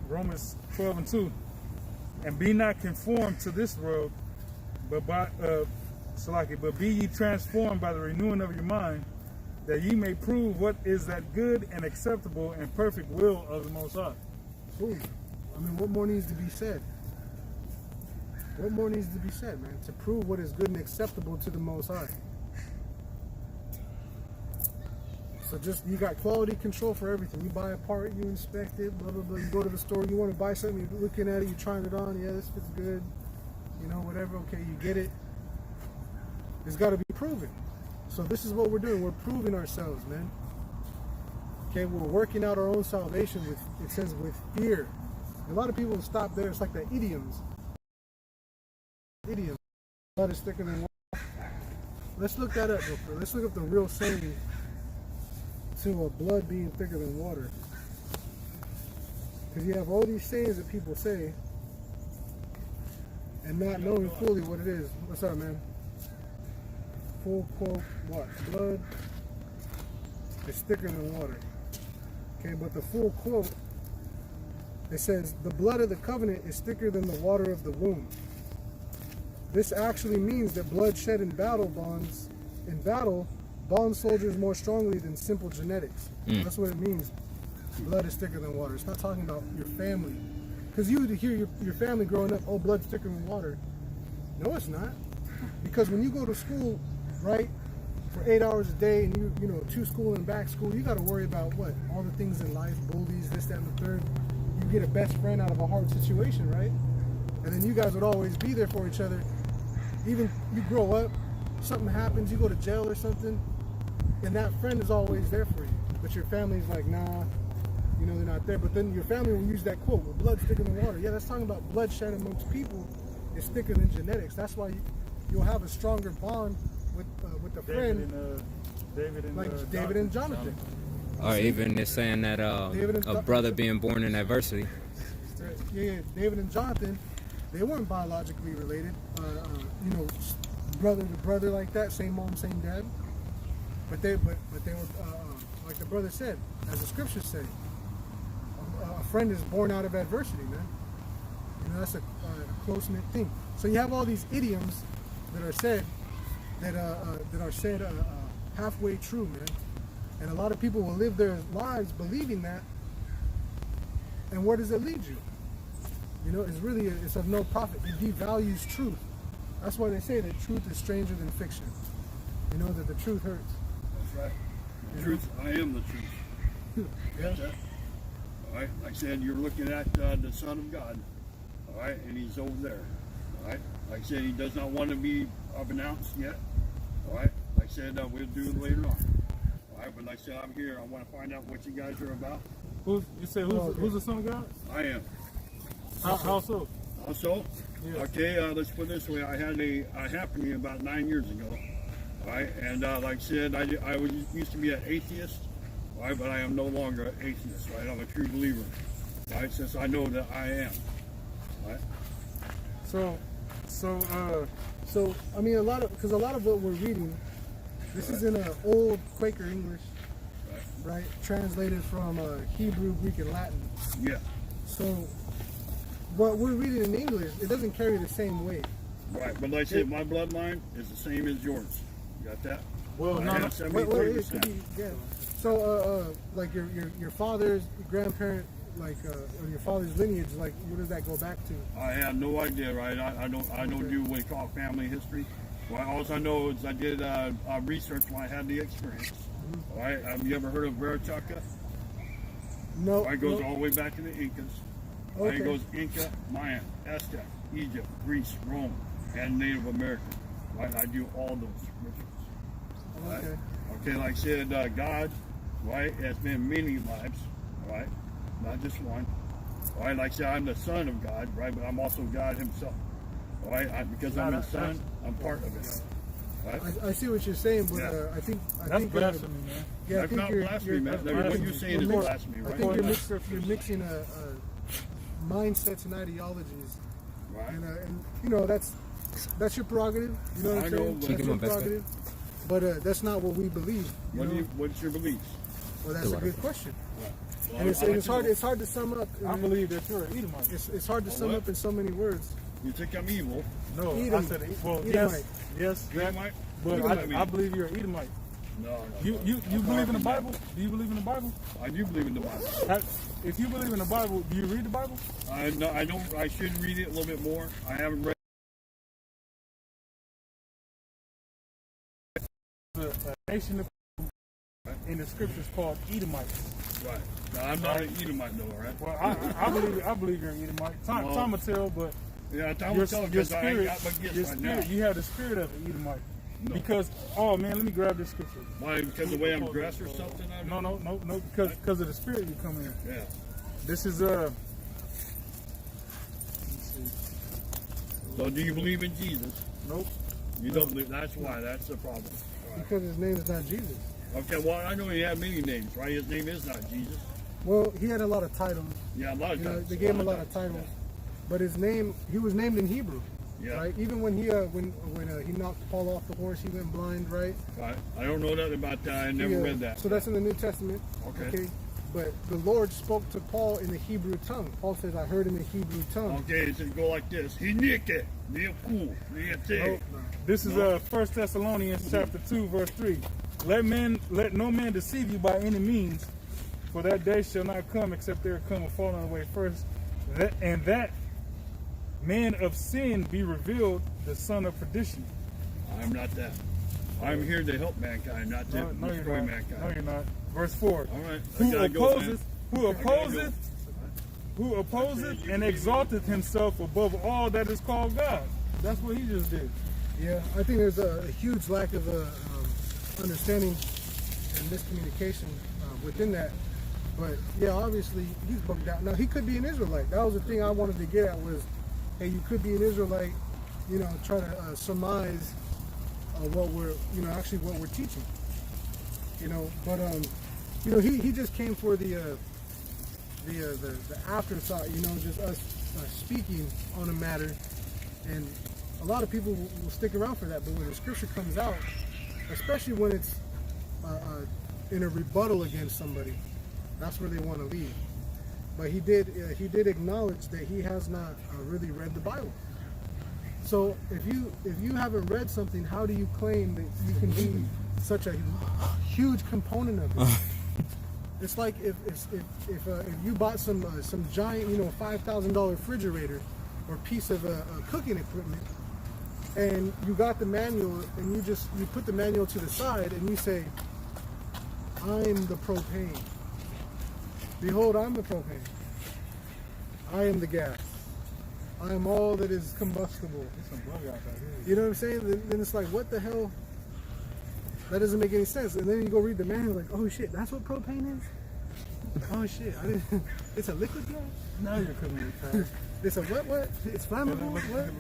Romans 12:2, and be not conformed to this world, but be ye transformed by the renewing of your mind, that ye may prove what is that good and acceptable and perfect will of the Most High. Ooh. I mean, what more needs to be said? What more needs to be said, man? To prove what is good and acceptable to the Most High. So you got quality control for everything. You buy a part, you inspect it, blah, blah, blah. You go to the store, you want to buy something, you're looking at it, you're trying it on. Yeah, this fits good. Whatever. Okay, you get it. It's got to be proven. So this is what we're doing. We're proving ourselves, man. Okay, we're working out our own salvation it says with fear. A lot of people stop there. It's like the idioms. Blood is thicker than water. Let's look that up real quick. Let's look up the real saying to a blood being thicker than water. Because you have all these sayings that people say and not knowing fully what it is. What's up, man? Full quote, what? Blood is thicker than water. Okay, but the full quote, it says, the blood of the covenant is thicker than the water of the womb. This actually means that blood shed in battle bonds soldiers more strongly than simple genetics. That's what it means. Blood is thicker than water. It's not talking about your family. Because you would hear your family growing up, oh, blood's thicker than water. No, it's not. Because when you go to school, right, for 8 hours a day, and you to school and back school, you got to worry about what? All the things in life, bullies, this, that, and the third. You get a best friend out of a hard situation, right? And then you guys would always be there for each other. Even you grow up, something happens, you go to jail or something, and that friend is always there for you. But your family's like, nah, they're not there. But then your family will use that quote, well, blood's thicker than water. Yeah, that's talking about bloodshed amongst people is thicker than genetics. That's why you'll have a stronger bond with a friend, David and Jonathan. Or even it's saying that a brother being born in adversity. Yeah, David and Jonathan, they weren't biologically related. Brother to brother like that, same mom, same dad. But they were like the brother said, as the scriptures say, a friend is born out of adversity, man. That's a close-knit thing. So you have all these idioms that are said halfway true, man. And a lot of people will live their lives believing that. And where does it lead you? It's of no profit. It devalues truth. That's why they say that truth is stranger than fiction. That the truth hurts. That's right. The truth, I am the truth. Yeah. All right. Like I said, you're looking at the Son of God. All right. And he's over there. All right. Like I said, he does not want to be announced yet. All right. Like I said, we'll do it later on. All right. But like I said, I'm here. I want to find out what you guys are about. You said who's the son of God? I am. How so? Also, Yeah. okay, let's put it this way. I had a happening about 9 years ago. All right. And like I said, I used to be an atheist. All right. But I am no longer an atheist. Right. I'm a true believer. All right. Since I know that I am. All right. So I mean, a lot of what we're reading, this is in an old Quaker English, right? Translated from Hebrew, Greek, and Latin. Yeah. So what we're reading in English, it doesn't carry the same weight. Right. But like I said, my bloodline is the same as yours. You got that? Well, I no, have no. 73%. Yeah. So like your father's grandparent, like or your father's lineage, like what does that go back to? I have no idea, right? I don't do what you call family history. Well, all I know is I did research when I had the experience. All right, have you ever heard of Veritaka? No. It goes no. all the way back to the Incas. Okay. It goes Inca, Mayan, Aztec, Egypt, Greece, Rome, and Native American. Right, I do all those rituals. Right? Okay. Okay, like I said, God, right, has been many lives, right, not just one. All right, like I said, I'm the son of God, right, but I'm also God Himself. All right, because I'm His son, I'm part of it. Right? I see what you're saying, but Yeah. I think That's blasphemy, man. yeah, I That's think not you're blasphemy, man. that's What blasphemy. you're saying is You're mix- blasphemy, I right? think you're mixing mindsets and ideologies, Right. and you know that's your prerogative. You know what I I'm know, saying? but- That's Give him your a best prerogative. But that's not what we believe. You know? What's your beliefs? Well, that's a good question. Well, And it's I'd like hard. to know. It's hard to sum up. I believe that you're an Edomite. It's hard to sum what? up in so many words. You think I'm evil? No, I Edom. said, well, Edomite. yes, that, Edomite? but Edomite. I believe you're an Edomite. No. You believe in the Bible? Do you believe in the Bible? I do believe in the Bible. If you believe in the Bible, do you read the Bible? I don't. I should read it a little bit more. I haven't read. The nation of in the scriptures called Edomites. Right. No, I'm not an Edomite though, right? Well, I believe you're an Edomite. Time will tell, but Yeah, time your will tell because I ain't spirit, got my gifts your right spirit, now. you have the spirit of an Edomite. No. Because, oh man, let me grab this scripture. Why? Because the way I'm dressed or something? No, because of the spirit you come in. Yeah. This is let me see. So do you believe in Jesus? Nope. You don't believe. That's why. That's the problem. All right. Because his name is not Jesus. Okay. Well, I know he had many names, right? His name is not Jesus. Well, he had a lot of titles. Yeah, a lot of You know, times. they gave him a lot of titles, but his name, he was named in Hebrew. Yeah. Right. Even when he he knocked Paul off the horse, he went blind. Right. Right. I don't know nothing about that. I never read that. So that's in the New Testament. Okay. But the Lord spoke to Paul in the Hebrew tongue. Paul says, "I heard in the Hebrew tongue." Okay, it should go like this. He naked. This is 1 Thessalonians chapter 2, verse 3. Let no man deceive you by any means, for that day shall not come except there come a falling away first, that man of sin be revealed, the son of perdition. I'm not that. I'm here to help mankind, not to No, you're destroy not. mankind. No, you're not. Verse 4. All right. I Who gotta go, opposes, who opposeth and exalteth himself above all that is called God. That's what he just did. Yeah, I think there's a huge lack of understanding and miscommunication within that. But yeah, obviously he's bugged out. Now he could be an Israelite. That was the thing I wanted to get at was, hey, you could be an Israelite. You know, try to surmise what we're teaching. You know, but you know, he just came for the afterthought. You know, just us speaking on a matter, and a lot of people will stick around for that. But when the scripture comes out, especially when it's in a rebuttal against somebody, that's where they want to leave. But he did acknowledge that he has not really read the Bible. So if you haven't read something, how do you claim that you can be such a huge component of it? It's like if you bought some giant, you know, $5,000 refrigerator or piece of cooking equipment, and you got the manual, and you put the manual to the side, and you say, "I'm the propane. Behold, I'm the propane. I am the gas. I am all that is combustible. There's some bug out there. You know what I'm saying? Then it's like, what the hell? That doesn't make any sense. And then you go read the manual, like, oh shit, that's what propane is? Oh shit, I didn't. It's a liquid gas? Now you're cooking with fire. It's a what? It's flammable? What?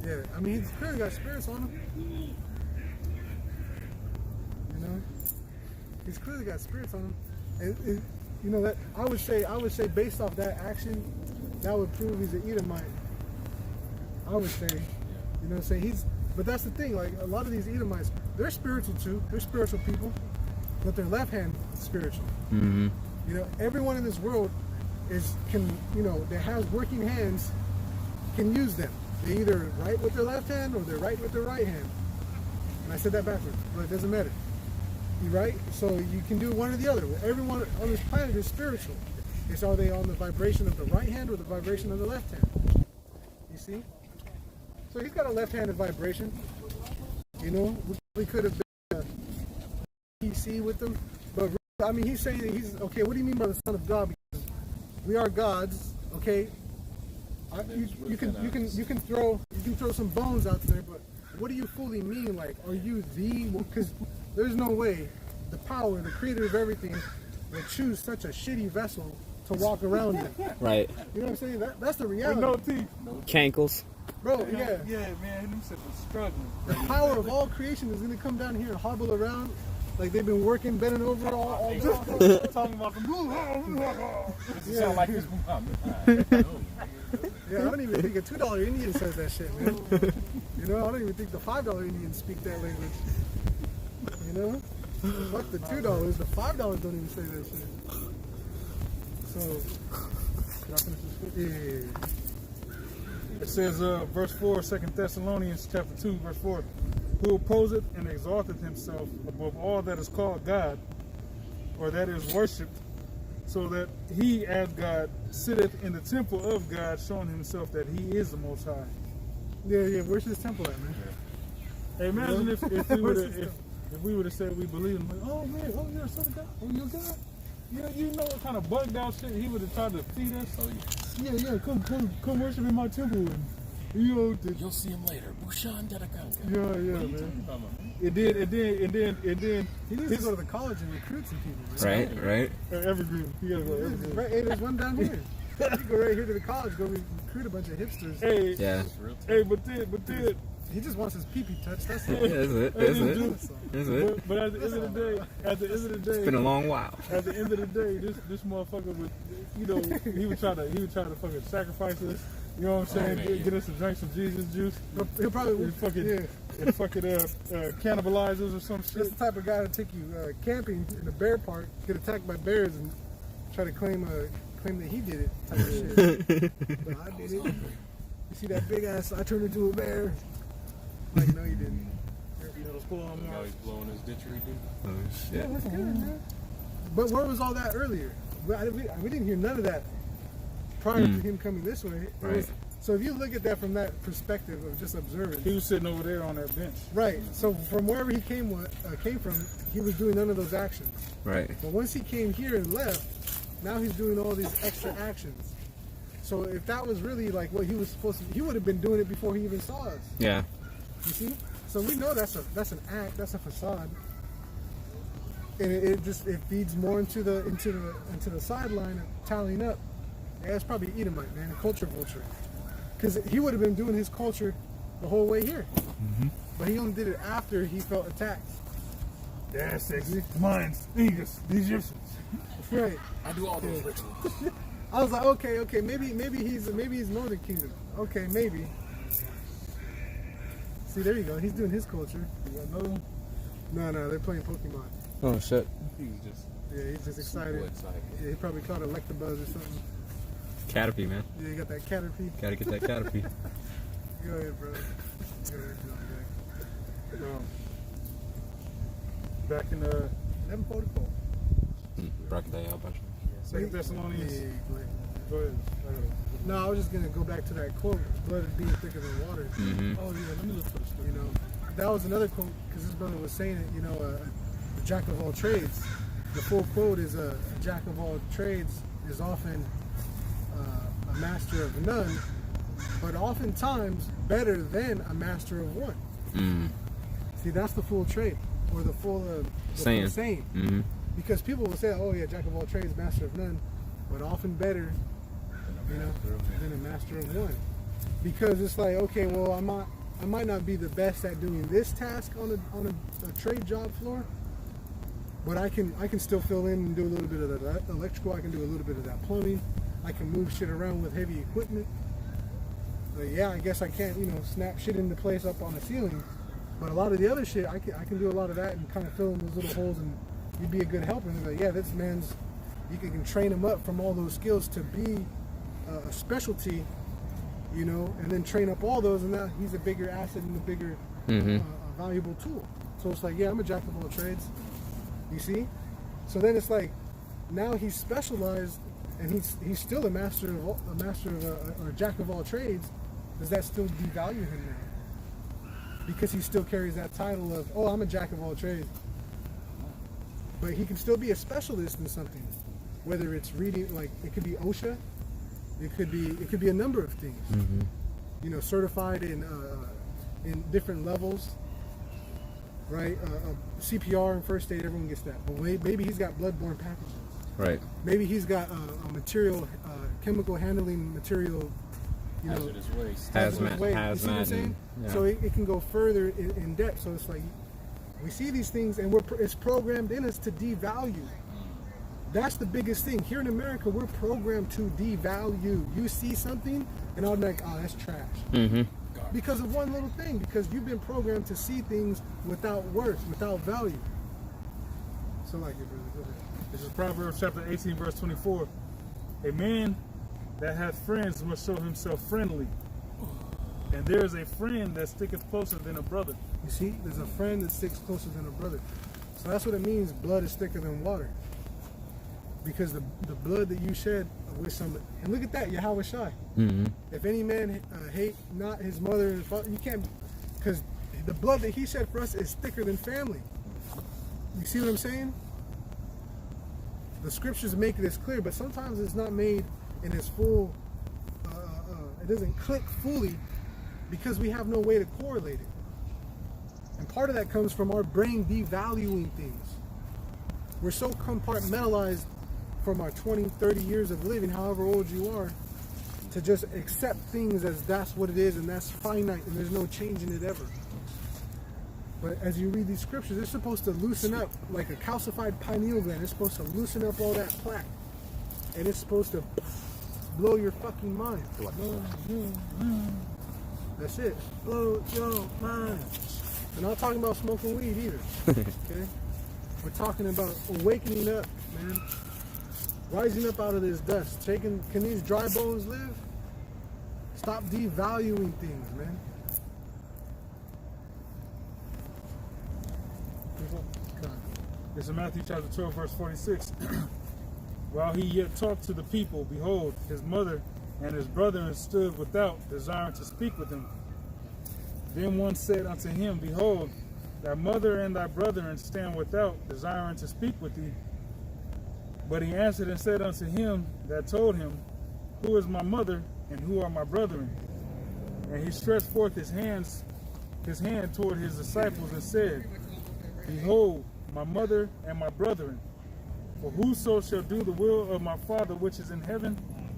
Yeah, I mean, he's clearly got spirits on him. You know? He's clearly got spirits on him. And you know, that I would say based off that action, that would prove he's an Edomite. I would say. You know what I'm saying? But that's the thing, like a lot of these Edomites, they're spiritual too. They're spiritual people, but their left hand is spiritual. Mm-hmm. You know, everyone in this world that has working hands can use them. They either write with their left hand or they're right with their right hand. And I said that backwards, but it doesn't matter. You right? So you can do one or the other. Well, everyone on this planet is spiritual. It's are they on the vibration of the right hand or the vibration of the left hand? You see? So he's got a left-handed vibration. You know, we could have been PC with them, but I mean, he's saying that he's okay. What do you mean by the Son of God? Because we are gods, okay? You can throw some bones out there, but what do you fully mean? Like, are you the? Because there's no way the power, the creator of everything, would choose such a shitty vessel to walk around in. Right. You know what I'm saying? That's the reality. With no teeth. Cankles. Bro, yeah. Yeah, man, them shit was struggling. The power of all creation is going to come down here and hobble around like they've been working, bending over all day. Talking about Does it sound like this? Yeah, I don't even think a $2 Indian says that shit, man. You know, I don't even think the $5 Indians speak that language. You know? Fuck the $2. The $5 don't even say that shit. So, can I finish this? Yeah. It says, verse 4, 2 Thessalonians chapter 2, verse 4, who opposeth and exalteth himself above all that is called God, or that is worshipped, so that he, as God, sitteth in the temple of God, showing himself that he is the Most High. Yeah, where's his temple at, man? Hey, imagine if we would have said we believe him, like, oh man, oh you're a son of God, oh you're God. You know what kind of bugged out shit he would have tried to feed us? Oh yeah, come worship in my temple, and You'll see him later. Bushan Dadakanga. Yeah, man. It did. He needs to go to the college and recruit some people, man. Right. Evergreen. You gotta go to Evergreen. Right, hey, there's one down here. You go right here to the college, go recruit a bunch of hipsters. Hey, Yeah. hey, but then. He just wants his pee-pee touched, that's all. Is it? But at the end of the day, It's been a long while. At the end of the day, this motherfucker would, he would try to fucking sacrifice us. You know what I'm saying? Get us to drink some Jesus juice. He'll probably And fucking cannibalize us or some That's shit. the type of guy to take you camping in a bear park, get attacked by bears, and try to claim that he did it type of shit. But I did it. You see that big ass? I turned into a bear. Like, no, you didn't. Now he's blowing his didgeridoo. Oh shit. Yeah, that's good, man. But where was all that earlier? We didn't hear none of that prior to him coming this way. Right. So if you look at that from that perspective of just observing, He was sitting over there on that bench. right? So from wherever he came from, he was doing none of those actions. Right. But once he came here and left, now he's doing all these extra actions. So if that was really like what he was supposed to, he would have been doing it before he even saw us. Yeah. You see? So we know that's an act, that's a facade, and it feeds more into the sideline of tallying up. Yeah, it's probably Edomite, man, a culture vulture, because he would have been doing his culture the whole way here, but he only did it after he felt attacked. Yeah, sexy. Mine's English, the Egyptians. Right. I do all those rituals. I was like, okay, maybe he's Northern Kingdom. Okay, maybe. See, there you go. He's doing his culture. You got another one? No, they're playing Pokemon. Oh shit. He's just Yeah, he's just excited. super excited. Yeah, he probably caught Electabuzz or something. Caterpie, man. Yeah, you got that Caterpie. Gotta get that Caterpie. Go ahead, bro. Go ahead, Back in 1144. Second Thessalonians. Yeah, go ahead. Go ahead. No, I was just gonna go back to that quote: "Blood is being thicker than water." Mm-hmm. Oh yeah, let me look for the story. You know, that was another quote because this brother was saying it. You know, a jack of all trades. The full quote is a jack of all trades is often a master of none, but oftentimes better than a master of one. See, that's the full trade, or the full saying. saying. Because people will say, "Oh yeah, jack of all trades, master of none," but often better, than a master of one. Because it's like, okay, well, I might not be the best at doing this task on a trade job floor, but I can still fill in and do a little bit of that electrical. I can do a little bit of that plumbing. I can move shit around with heavy equipment. But yeah, I guess I can't, snap shit into place up on the ceiling. But a lot of the other shit, I can do a lot of that and kind of fill in those little holes, and you'd be a good helper. And they're like, yeah, this man's, you can train him up from all those skills to be a specialty, and then train up all those, and now he's a bigger asset and a bigger valuable tool. So it's like, yeah, I'm a jack of all trades. You see? So then it's like, now he's specialized, and he's still a master of or a jack of all trades. Does that still devalue him now? Because he still carries that title of, oh, I'm a jack of all trades. But he can still be a specialist in something, whether it's reading, like it could be OSHA, it could be a number of things. Certified in different levels, right? CPR and first aid, everyone gets that. But maybe he's got bloodborne pathogens. Right. Maybe he's got a material, chemical handling material. Hazardous waste. Hazmat. You see what I'm saying? Yeah. So it can go further in depth. So it's like, we see these things, and it's programmed in us to devalue. That's the biggest thing. Here in America, we're programmed to devalue. You see something, and I'm like, oh, that's trash. Because of one little thing. Because you've been programmed to see things without worth, without value. So like it, brother. Go ahead. This is Proverbs chapter 18, verse 24. A man that hath friends must show himself friendly, and there is a friend that sticketh closer than a brother. You see, there's a friend that sticks closer than a brother. So that's what it means, blood is thicker than water. Because the blood that you shed with somebody, and look at that, YAHAWASHI. If any man hate not his mother and father, you can't, because the blood that he shed for us is thicker than family. You see what I'm saying? The scriptures make this clear, but sometimes it's not made in its full, it doesn't click fully because we have no way to correlate it. And part of that comes from our brain devaluing things. We're so compartmentalized from our 20, 30 years of living, however old you are, to just accept things as that's what it is and that's finite and there's no changing it ever. But as you read these scriptures, it's supposed to loosen up like a calcified pineal gland. It's supposed to loosen up all that plaque. And it's supposed to blow your fucking mind. That's it. Blow your mind. We're not talking about smoking weed either. Okay? We're talking about awakening up, man. Rising up out of this dust. Can these dry bones live? Stop devaluing things, man. This is Matthew chapter 12, verse 46. While he yet talked to the people, behold, his mother and his brethren stood without, desiring to speak with him. Then one said unto him, Behold, thy mother and thy brethren stand without, desiring to speak with thee. But he answered and said unto him that told him, Who is my mother, and who are my brethren? And he stretched forth his hand toward his disciples and said, Behold, my mother and my brethren. For whoso shall do the will of my Father which is in heaven,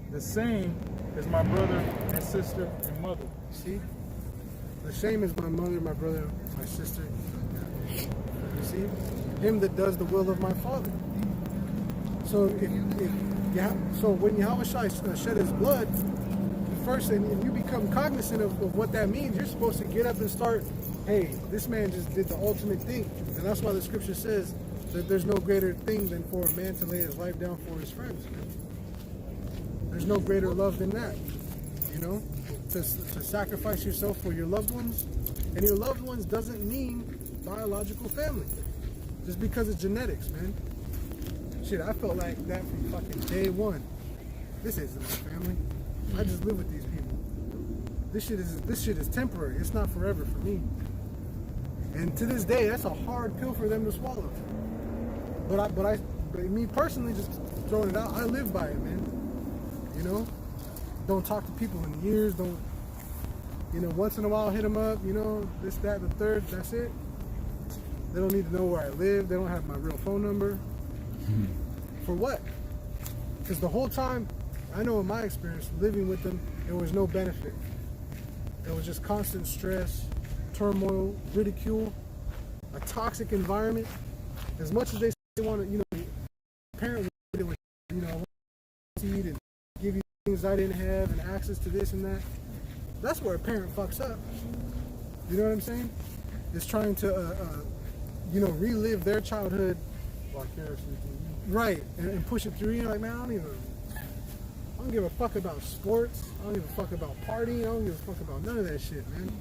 the same is my brother and sister and mother. See? The same as my mother, my brother, my sister. You see? Him that does the will of my Father. So when YAHAWASHI shed his blood, first, and you become cognizant of what that means, you're supposed to get up and start, hey, this man just did the ultimate thing. And that's why the scripture says that there's no greater thing than for a man to lay his life down for his friends. There's no greater love than that, to sacrifice yourself for your loved ones. And your loved ones doesn't mean biological family. Just because of genetics, man. Shit, I felt like that from fucking day one. This isn't my family. I just live with these people. This shit is temporary. It's not forever for me. And to this day, that's a hard pill for them to swallow. But me personally, just throwing it out, I live by it, man. You know, don't talk to people in years. Don't, you know, once in a while hit them up. You know, this, that, and the third. That's it. They don't need to know where I live. They don't have my real phone number. For what? Because the whole time, I know in my experience, living with them, there was no benefit. It was just constant stress, turmoil, ridicule, a toxic environment. As much as they want to, you know, apparently they would, you know, feed and give you things I didn't have and access to this and that. That's where a parent fucks up. You know what I'm saying? It's trying to, you know, relive their childhood. Right, and push it through. You know, like, man, I don't give a fuck about sports. I don't give a fuck about partying. I don't give a fuck about none of that shit, man.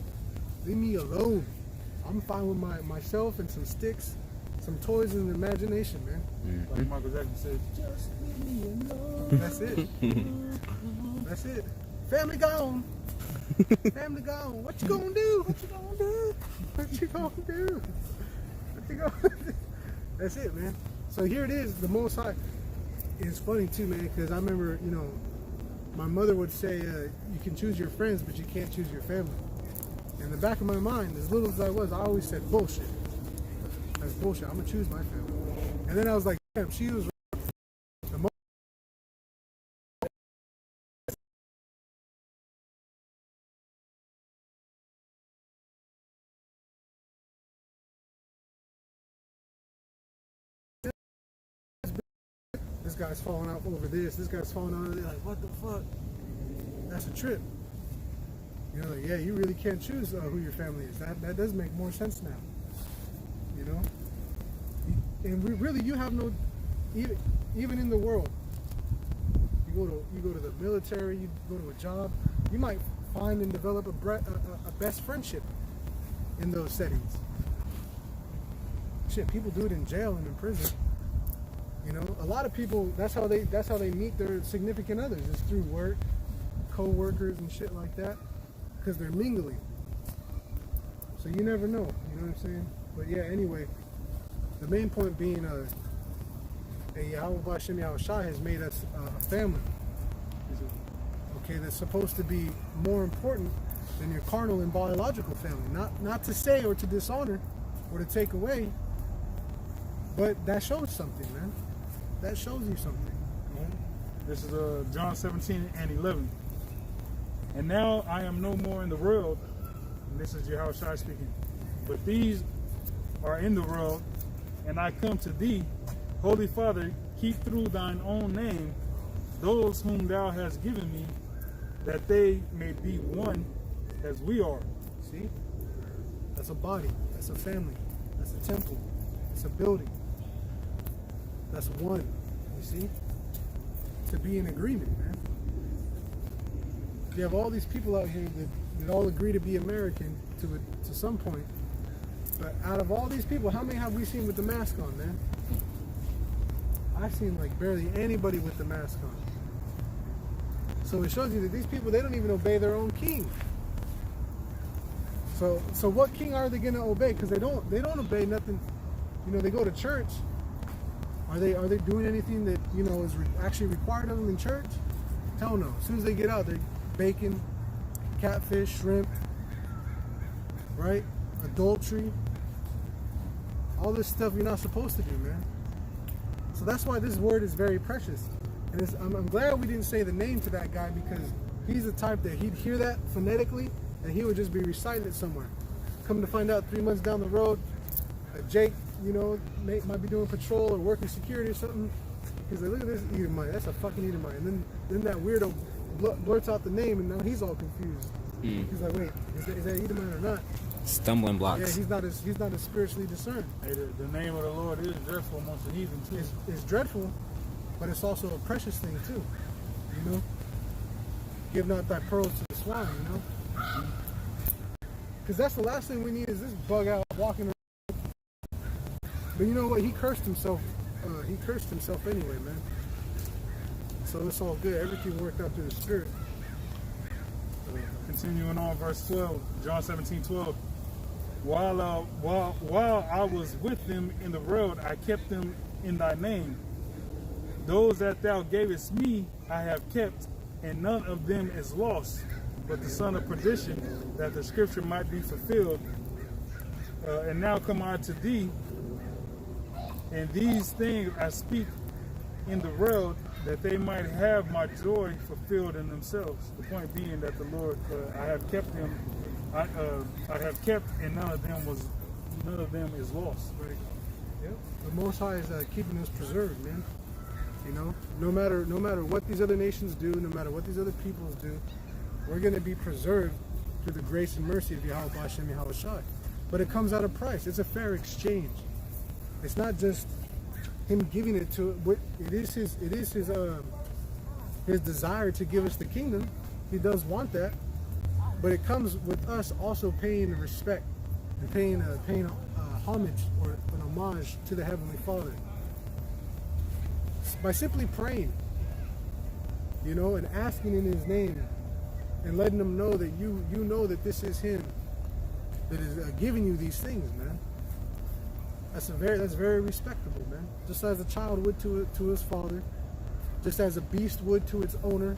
Leave me alone. I'm fine with myself and some sticks, some toys and imagination, man. Like Michael Jackson said, Just leave me alone. That's it. That's it. Family gone. Family gone. What you gonna do? What you gonna do? What you gonna do? What you gonna do? That's it, man. So here it is. The Most High. It's funny too, man, because I remember, you know, my mother would say, you can choose your friends, but you can't choose your family. In the back of my mind, as little as I was, I always said, bullshit. That's bullshit. I'm going to choose my family. And then I was like, damn, she was right. This guy's falling out over this. This guy's falling out over this. Like, what the fuck? That's a trip. You know, like, yeah, you really can't choose who your family is. That does make more sense now. You know? And you have no, even in the world, you go to the military, you go to a job, you might find and develop a best friendship in those settings. Shit, people do it in jail and in prison. You know, a lot of people, that's how they meet their significant others, is through work, co-workers and shit like that, because they're mingling. So you never know, you know what I'm saying? But yeah, anyway, the main point being, YAHAWASHI has made us a family. Okay, that's supposed to be more important than your carnal and biological family. Not to say or to dishonor or to take away, but that shows something, man. That shows you something. this is John 17 and 11. And now I am no more in the world, and this is YAHAWASHI speaking, but these are in the world, and I come to thee. Holy Father, keep through thine own name those whom thou hast given me, that they may be one as we are. See? That's a body. That's a family. That's a temple. It's a building. That's one. You see? To be in agreement, man. You have all these people out here that all agree to be American to some point. But out of all these people, how many have we seen with the mask on, man? I've seen like barely anybody with the mask on. So it shows you that these people, they don't even obey their own king. So what king are they going to obey? Because they don't obey nothing. You know, they go to church. Are they doing anything that, you know, is actually required of them in church? Hell no. As soon as they get out, they're bacon, catfish, shrimp, right? Adultery. All this stuff you're not supposed to do, man. So that's why this word is very precious. And I'm glad we didn't say the name to that guy, because he's the type that he'd hear that phonetically and he would just be reciting it somewhere. Come to find out 3 months down the road, Jake, you know, might be doing patrol or working security or something. He's like, look at this Edomite. That's a fucking Edomite. And then that weirdo blurts out the name, and now he's all confused. He's like, wait, is that Edomite or not? Stumbling blocks. Yeah, he's not as spiritually discerned. Hey, the name of the Lord is dreadful amongst the heathen too. It's dreadful, but it's also a precious thing too. You know, give not thy pearls to the swine. You know, because that's the last thing we need is this bug out walking around. But you know what? He cursed himself. He cursed himself anyway, man. So it's all good. Everything worked out through the Spirit. Continuing on, verse 12, John 17:12. While I was with them in the world, I kept them in thy name. Those that thou gavest me, I have kept, and none of them is lost, but the son of perdition, that the scripture might be fulfilled. And now come I to thee, and these things I speak in the world, that they might have my joy fulfilled in themselves. The point being that the Lord, I have kept them, I have kept, and none of them is lost. Right. Yep. The Most High is keeping us preserved, man. You know, no matter what these other nations do, no matter what these other peoples do, we're going to be preserved through the grace and mercy of YAHAWAH and YAHAWASHI. But it comes at a price. It's a fair exchange. It's not just him giving it to. It is his desire to give us the kingdom. He does want that, but it comes with us also paying respect and paying homage or an homage to the Heavenly Father by simply praying, you know, and asking in His name, and letting Him know that you know that this is Him that is giving you these things, man. That's very respectable, man. Just as a child would to his father, just as a beast would to its owner,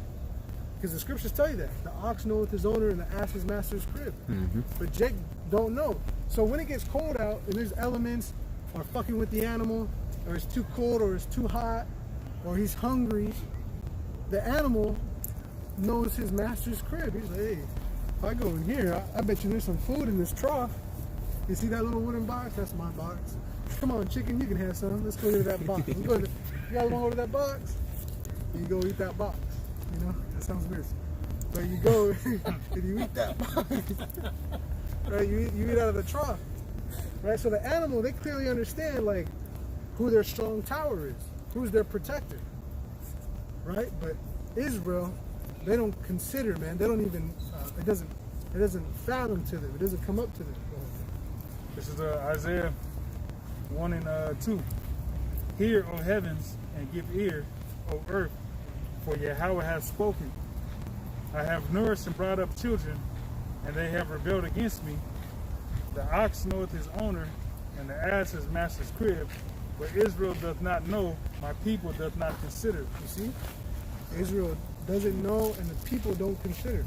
because the scriptures tell you that the ox knoweth his owner and the ass his master's crib. But Jake don't know. So when it gets cold out and there's elements or fucking with the animal, or it's too cold or it's too hot, or he's hungry, the animal knows his master's crib. He's like, hey, if I go in here, I bet you there's some food in this trough. You see that little wooden box? That's my box. Come on, chicken, you can have some. Let's go to that box. You guys want to go to that box? You go eat that box. You know, that sounds weird. But you go and you eat that box. Right? You eat out of the trough. Right? So the animal, they clearly understand like who their strong tower is, who's their protector. Right? But Israel, they don't consider, man. They don't even. It doesn't fathom to them. It doesn't come up to them. This is Isaiah 1 and 2. Hear, O heavens, and give ear, O earth, for Yahawah has spoken. I have nourished and brought up children, and they have rebelled against me. The ox knoweth his owner, and the ass his master's crib, but Israel doth not know, my people doth not consider. You see? Israel doesn't know, and the people don't consider.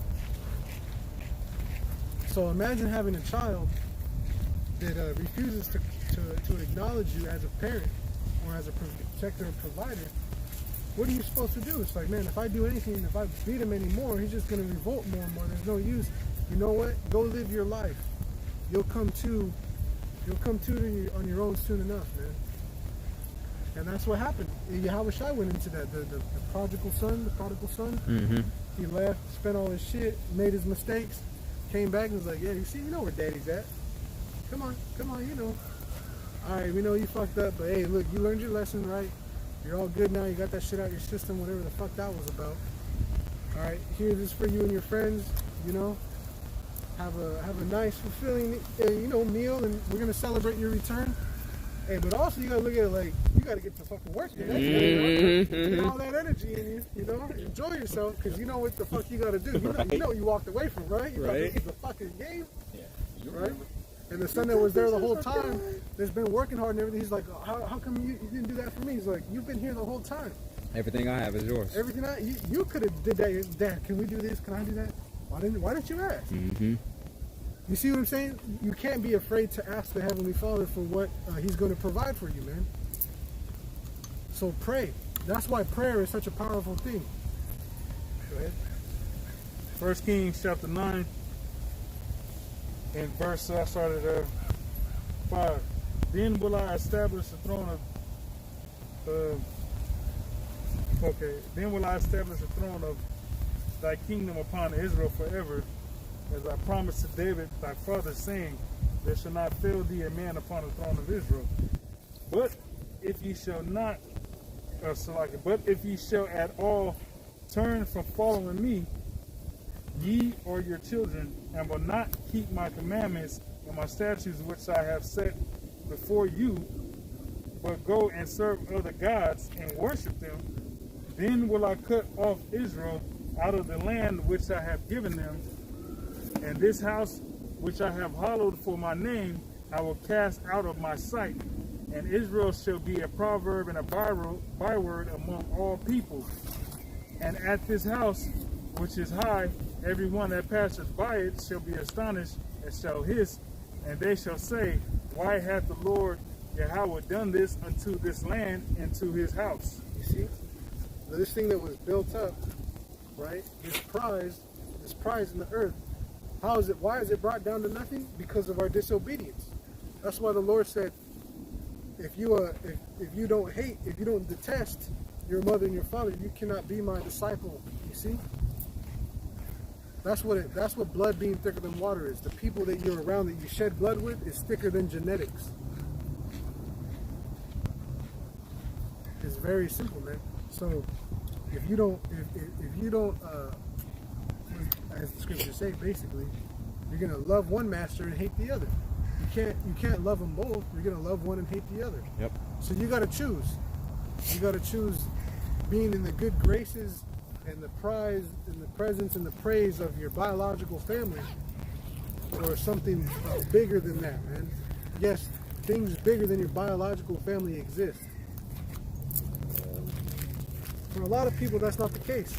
So imagine having a child that refuses to acknowledge you as a parent or as a protector and provider. What are you supposed to do? It's like, man, if I do anything, if I beat him anymore, he's just going to revolt more and more. There's no use. You know what? Go live your life. You'll come to on your own soon enough, man. And that's what happened. YAHAWASHI went into that. The prodigal son. He left, spent all his shit, made his mistakes, came back and was like, yeah, you see, you know where daddy's at. Come on, you know. All right, we know you fucked up, but hey, look, you learned your lesson, right? You're all good now. You got that shit out of your system, whatever the fuck that was about. All right, here's this for you and your friends. You know, have a nice, fulfilling, meal, and we're gonna celebrate your return. Hey, but also you gotta look at it like you gotta get to fucking work the next day, right? Get all that energy in you, you know. Enjoy yourself, because you know what the fuck you gotta do. You know what you walked away from, right? You Right. This is the fucking game, Yeah, you right? remember. And the son that was there the whole time, that's been working hard and everything, he's like, how come you didn't do that for me? He's like, you've been here the whole time. Everything I have is yours. Everything you could have did that. Dad, can we do this? Can I do that? Why didn't you ask? You see what I'm saying? You can't be afraid to ask the Heavenly Father for what He's going to provide for you, man. So pray. That's why prayer is such a powerful thing. Go ahead. 1 Kings chapter 9 and verse, I started at 5. Then will I establish the throne of, then will I establish the throne of thy kingdom upon Israel forever, as I promised to David thy father, saying, there shall not fail thee a man upon the throne of Israel. But if ye shall not, but if ye shall at all turn from following me, ye or your children, and will not keep my commandments and my statutes which I have set before you, but go and serve other gods and worship them, then will I cut off Israel out of the land which I have given them, and this house which I have hallowed for my name I will cast out of my sight, and Israel shall be a proverb and a byword among all people. And at this house which is high, every one that passeth by it shall be astonished and shall hiss, and they shall say, why hath the Lord Yahweh done this unto this land and to his house? You see? This thing that was built up, right? This prize in the earth. Why is it brought down to nothing? Because of our disobedience. That's why the Lord said, if you don't detest your mother and your father, you cannot be my disciple. You see? That's what blood being thicker than water is. The people that you're around that you shed blood with is thicker than genetics. It's very simple, man. So if you don't, as the scriptures say, basically, you're gonna love one master and hate the other. You can't love them both. You're gonna love one and hate the other. Yep. So you gotta choose. You gotta choose being in the good graces and the prize and the presence and the praise of your biological family, or something bigger than that, man. Yes, things bigger than your biological family exist. For a lot of people, that's not the case.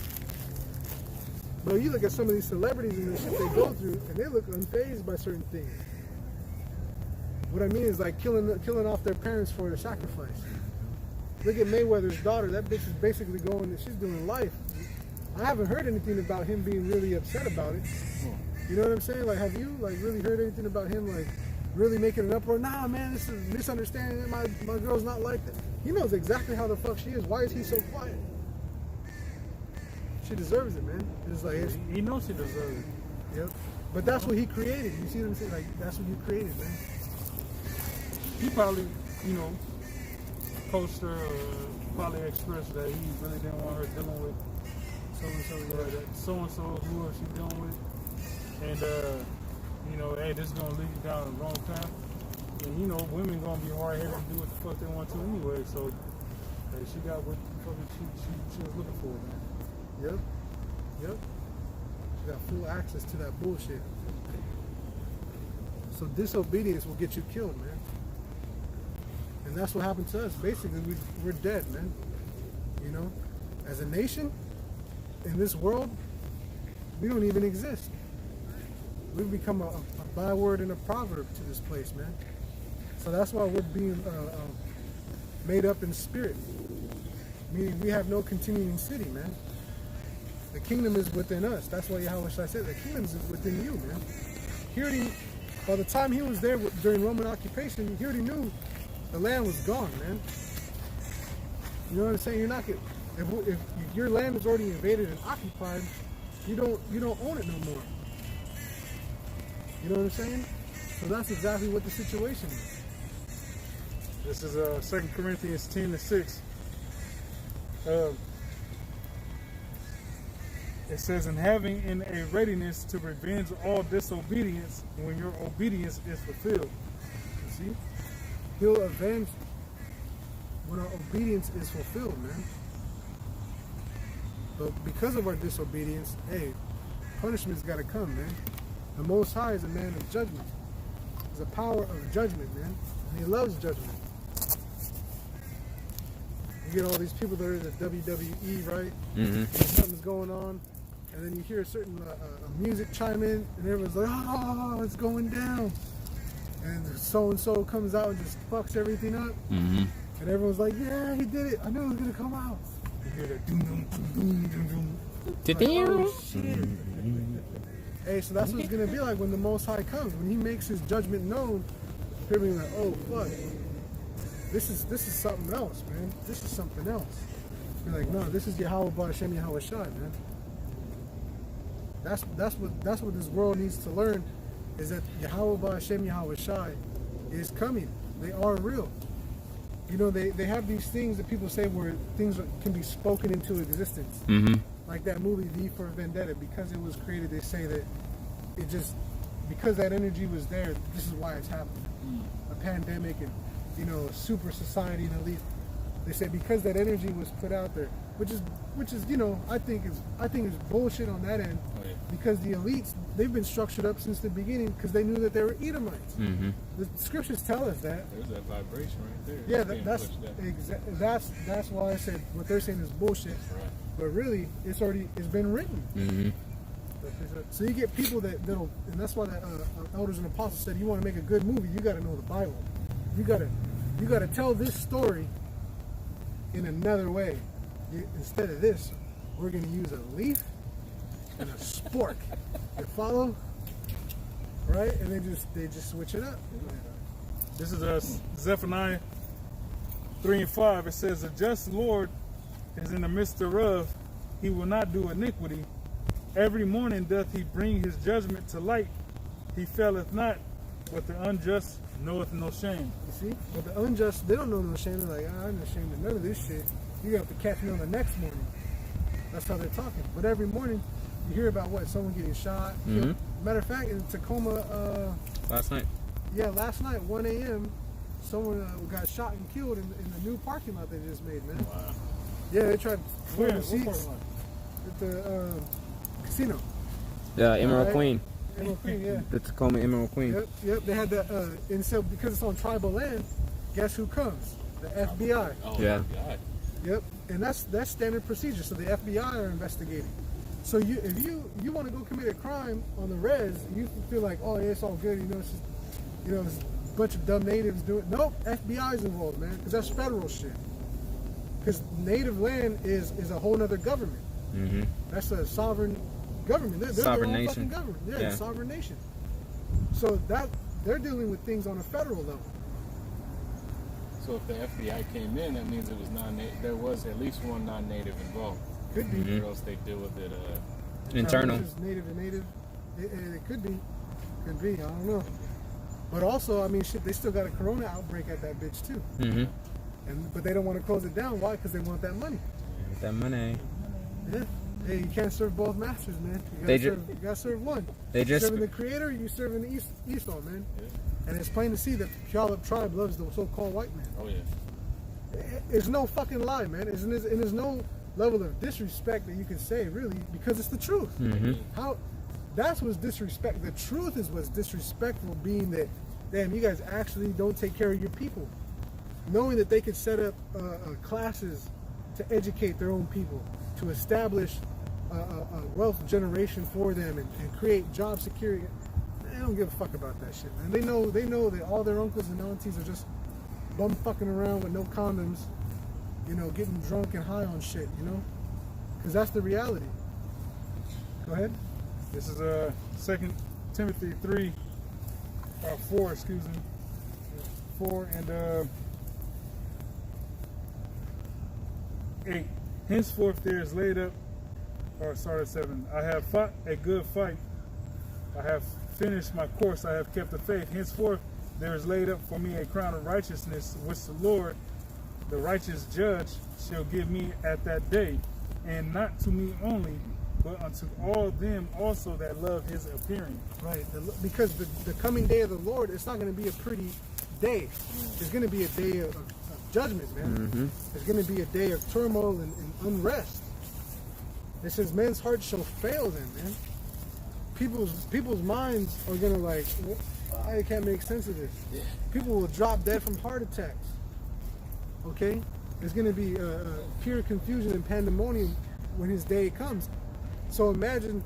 But you look at some of these celebrities and the shit they go through, and they look unfazed by certain things. What I mean is like killing off their parents for a sacrifice. Look at Mayweather's daughter. That bitch is basically she's doing life. I haven't heard anything about him being really upset about it. You know what I'm saying? Like, have you really heard anything about him really making an uproar? Nah, man, this is a misunderstanding. My girl's not like that. He knows exactly how the fuck she is. Why is he so quiet? She deserves it, man. It's like He knows she deserves it. Yep. But that's what he created. You see what I'm saying? Like, that's what you created, man. He probably, coached her or probably expressed that he really didn't want her dealing with so-and-so, whoever she's dealing with. And, hey, this is going to lead you down the wrong path. And, women going to be hard-headed and do what the fuck they want to anyway. So, hey, she got what she was looking for, man. Yep. You got full access to that bullshit. So disobedience will get you killed, man. And that's what happened to us. Basically, we're dead, man. As a nation, in this world, we don't even exist. We've become a byword and a proverb to this place, man. So that's why we're being made up in spirit. Meaning we have no continuing city, man. The kingdom is within us. That's why YAHAWASHI said the kingdom is within you, man. By the time he was there during Roman occupation, he already knew the land was gone, man. You know what I'm saying? You're not if your land is already invaded and occupied, you don't own it no more. You know what I'm saying? So that's exactly what the situation is. This is 2 Corinthians 10:6. It says, and having in a readiness to revenge all disobedience when your obedience is fulfilled. You see? He'll avenge when our obedience is fulfilled, man. But because of our disobedience, hey, punishment's got to come, man. The Most High is a man of judgment. He's a power of judgment, man. And he loves judgment. You get all these people that are in the WWE, right? Mm-hmm. And something's going on. And then you hear a certain music chime in, and everyone's like, oh, it's going down. And so-and-so comes out and just fucks everything up. Mm-hmm. And everyone's like, yeah, he did it. I knew it was going to come out. You hear that doom-doom. Like, oh, shit. Hey, so that's what it's going to be like when the Most High comes. When he makes his judgment known, people are like, oh, fuck. This is something else, man. This is something else. You're like, no, this is YAHAWAH B'Hashem YAHAWASHI, man. That's what this world needs to learn, is that YAHAWAH B'Hashem YAHAWASHI is coming. They are real. They have these things that people say where things can be spoken into existence. Mm-hmm. Like that movie V for Vendetta, because it was created, they say that because that energy was there, this is why it's happening. A pandemic and, a super society and elite. They say because that energy was put out there, which is you know, I think is bullshit on that end, Oh, yeah. because the elites, they've been structured up since the beginning because they knew that they were Edomites. Mm-hmm. The scriptures tell us that. There's that vibration right there. Yeah, being that's pushed out. that's why I said what they're saying is bullshit. Right. But really, it's been written. Mm-hmm. So you get people that'll, and that's why the elders and apostles said, you want to make a good movie, you got to know the Bible. You got to tell this story in another way. Instead of this, we're going to use a leaf and a spork. You follow? Right? And they just switch it up. This is Zephaniah 3 and 5. It says, "The just Lord is in the midst thereof. He will not do iniquity. Every morning doth he bring his judgment to light. He faileth not, but the unjust knoweth no shame." You see? But the unjust, they don't know no shame. They're like, I'm not ashamed of none of this shit. You're going to have to catch me on the next morning. That's how they're talking. But every morning, you hear about what? Someone getting shot. Mm-hmm. Matter of fact, in Tacoma, Last night. yeah, last night, 1 a.m., someone got shot and killed in the new parking lot they just made, man. Wow. Yeah, they tried to Where? the What seats part of life? at the casino. The Emerald Right. Queen. Emerald Queen, yeah. The Tacoma Emerald Queen. Yep. They had that, and so because it's on tribal land, guess who comes? The FBI. Oh, Yeah. my God. Yep, and that's standard procedure. So the FBI are investigating. So if you want to go commit a crime on the res, you feel like, oh yeah, it's all good. It's just, it's a bunch of dumb natives doing. Nope, FBI's involved, man, because that's federal shit. Because native land is a whole other government. Mm-hmm. That's a sovereign government. They're Sovereign their own nation. fucking government. Yeah, Yeah. a sovereign nation. So that they're dealing with things on a federal level. So if the FBI came in, that means it was there was at least one non-native involved. Could be. Mhm. Or else they deal with it. Internal. It's native and native. It could be. Could be. I don't know. But also, I mean, shit, they still got a corona outbreak at that bitch too. Mm-hmm. But they don't want to close it down. Why? Because they want that money. With that money. Yeah. Hey, you can't serve both masters, man. You gotta serve one. They You just serving the creator, you serving the Esau, man. And it's plain to see that the Puyallup tribe loves the so-called white man. Oh yeah. It's no fucking lie, man. And there's no level of disrespect that you can say, really, because it's the truth. Mm-hmm. That's what's disrespect. The truth is what's disrespectful, being that, damn, you guys actually don't take care of your people. Knowing that they could set up classes to educate their own people, to establish a wealth generation for them, and create job security. They don't give a fuck about that shit, man. They know that all their uncles and aunties are just bum fucking around with no condoms, getting drunk and high on shit, because that's the reality. Go ahead. This is 2 Timothy 3, 4, excuse me. 4 and 8. Henceforth there is laid up, or start at 7. I have fought a good fight. I have finished my course. I have kept the faith. Henceforth there is laid up for me a crown of righteousness, which the Lord, the righteous judge, shall give me at that day, and not to me only, but unto all them also that love his appearing. Right, because the coming day of the Lord, it's not going to be a pretty day. It's going to be a day of judgment, man. Mm-hmm. It's going to be a day of turmoil and unrest. It says men's hearts shall fail them, man. People's minds are going to I can't make sense of this. Yeah. People will drop dead from heart attacks. Okay? There's going to be pure confusion and pandemonium when his day comes. So imagine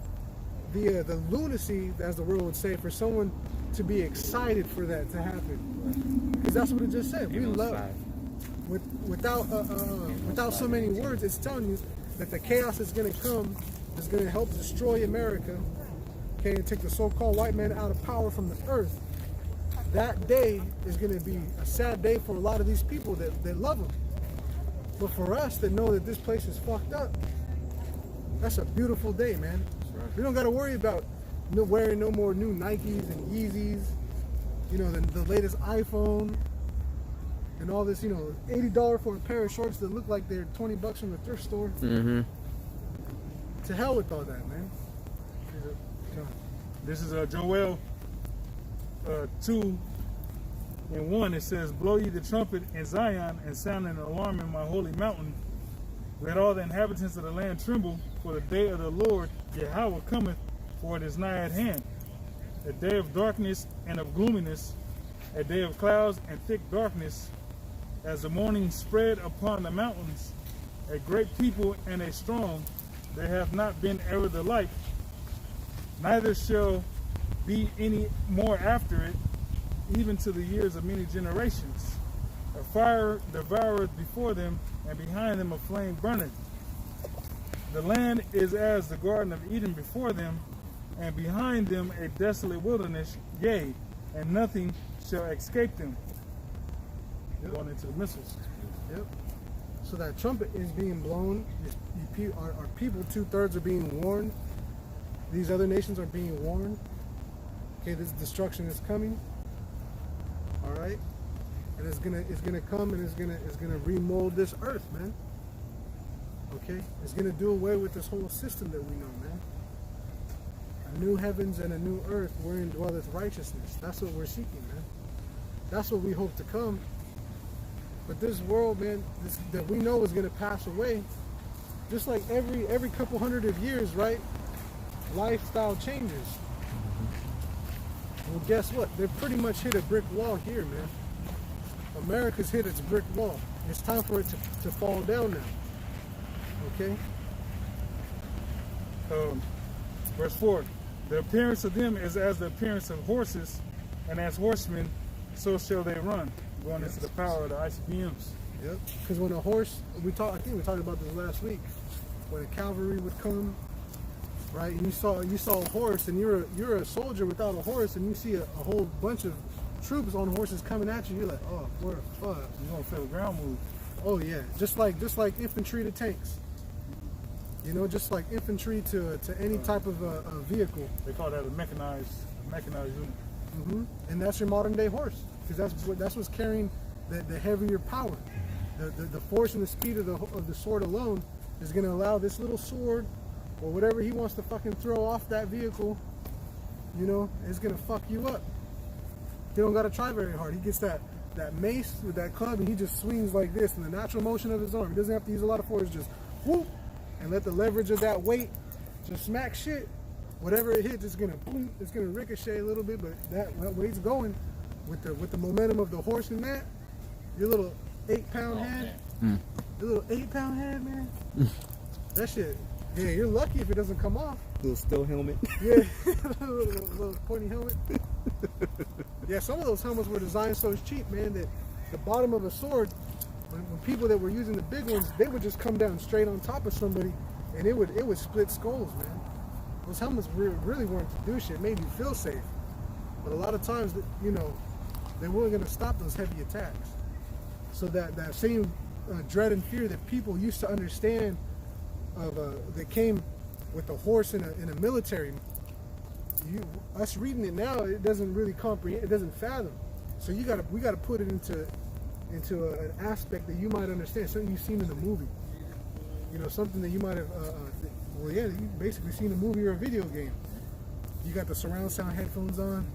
the lunacy, as the world would say, for someone to be excited for that to happen. Because that's what it just said. We love, without so many words, it's telling you that the chaos is going to come, is going to help destroy America, okay, and take the so-called white man out of power from the earth. That day is going to be a sad day for a lot of these people that love him. But for us that know that this place is fucked up, that's a beautiful day, man. Right. We don't got to worry about wearing no more new Nikes and Yeezys, the latest iPhone, and all this, $80 for a pair of shorts that look like they're $20 from the thrift store. Mm-hmm. To hell with all that, man. This is Joel 2 and 1. It says, blow ye the trumpet in Zion, and sound an alarm in my holy mountain. Let all the inhabitants of the land tremble, for the day of the Lord Yahawah cometh, for it is nigh at hand. A day of darkness and of gloominess, a day of clouds and thick darkness, as the morning spread upon the mountains, a great people and a strong, there hath not been ever the like, neither shall be any more after it, even to the years of many generations. A fire devoureth before them, and behind them a flame burneth. The land is as the Garden of Eden before them, and behind them a desolate wilderness, yea, and nothing shall escape them. Yep. Going into the missiles. Yep. So that trumpet is being blown. Our people, 2/3 are being warned. These other nations are being warned. Okay, this destruction is coming. All right, and it's gonna come, and it's gonna remold this earth, man. Okay, it's gonna do away with this whole system that we know, man. A new heavens and a new earth wherein dwelleth righteousness. That's what we're seeking, man. That's what we hope to come. But this world, man, that we know is gonna pass away. Just like every couple hundred of years, right? Lifestyle changes. Well, guess what? They've pretty much hit a brick wall here, man. America's hit its brick wall. It's time for it to fall down now. Okay? Verse 4, the appearance of them is as the appearance of horses, and as horsemen, so shall they run, going into the power of the ICBMs. Yep. Because when a horse, I think we talked about this last week, when a cavalry would come, right? And you saw a horse, and you're a soldier without a horse, and you see a whole bunch of troops on horses coming at you. You're like, oh, what the fuck? You're gonna feel the ground move. Oh yeah, just like infantry to tanks. You know, just like infantry to any type of a vehicle. They call that a mechanized unit. Mm-hmm. And that's your modern day horse, because that's what's carrying the heavier power. The force and the speed of the sword alone is going to allow this little sword, or whatever he wants to fucking throw off that vehicle, you know, it's going to fuck you up. He don't got to try very hard. He gets that mace with that club, and he just swings like this in the natural motion of his arm. He doesn't have to use a lot of force, just whoop, and let the leverage of that weight just smack shit. Whatever it hits, it's gonna boom, it's gonna ricochet a little bit, but that weight's going with the momentum of the horse and that. Your little 8-pound head, your little 8-pound head, man. That shit, yeah, you're lucky if it doesn't come off. Little steel helmet. Yeah, little pointy helmet. Yeah, some of those helmets were designed so cheap, man, that the bottom of a sword, when people that were using the big ones, they would just come down straight on top of somebody, and it would split skulls, man. Those helmets really weren't to do shit. It made you feel safe, but a lot of times, you know, they weren't going to stop those heavy attacks. So that same dread and fear that people used to understand that came with the horse in a military. Us reading it now, it doesn't really comprehend. It doesn't fathom. So we gotta put it into an aspect that you might understand, something you've seen in a movie. You know, something that you might have. Well, yeah, you've basically seen a movie or a video game. You got the surround sound headphones on,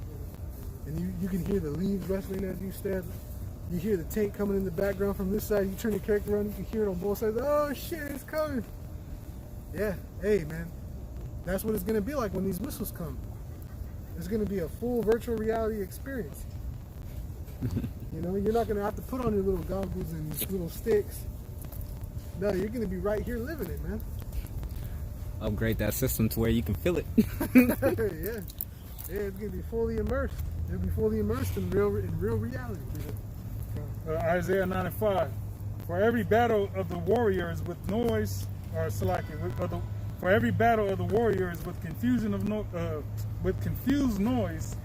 and you can hear the leaves rustling as you step. You hear the tank coming in the background from this side. You turn your character around, you can hear it on both sides. Oh shit, it's coming. Yeah, hey man, that's what it's gonna be like when these missiles come. It's gonna be a full virtual reality experience. You know, you're not gonna have to put on your little goggles and these little sticks. No, you're gonna be right here living it, man. Upgrade that system to where you can feel it. Yeah, it's gonna be fully immersed. It'll be fully immersed in real reality. Isaiah 9:5. For every battle of the warriors with noise, or for every battle of the warriors with with confused noise,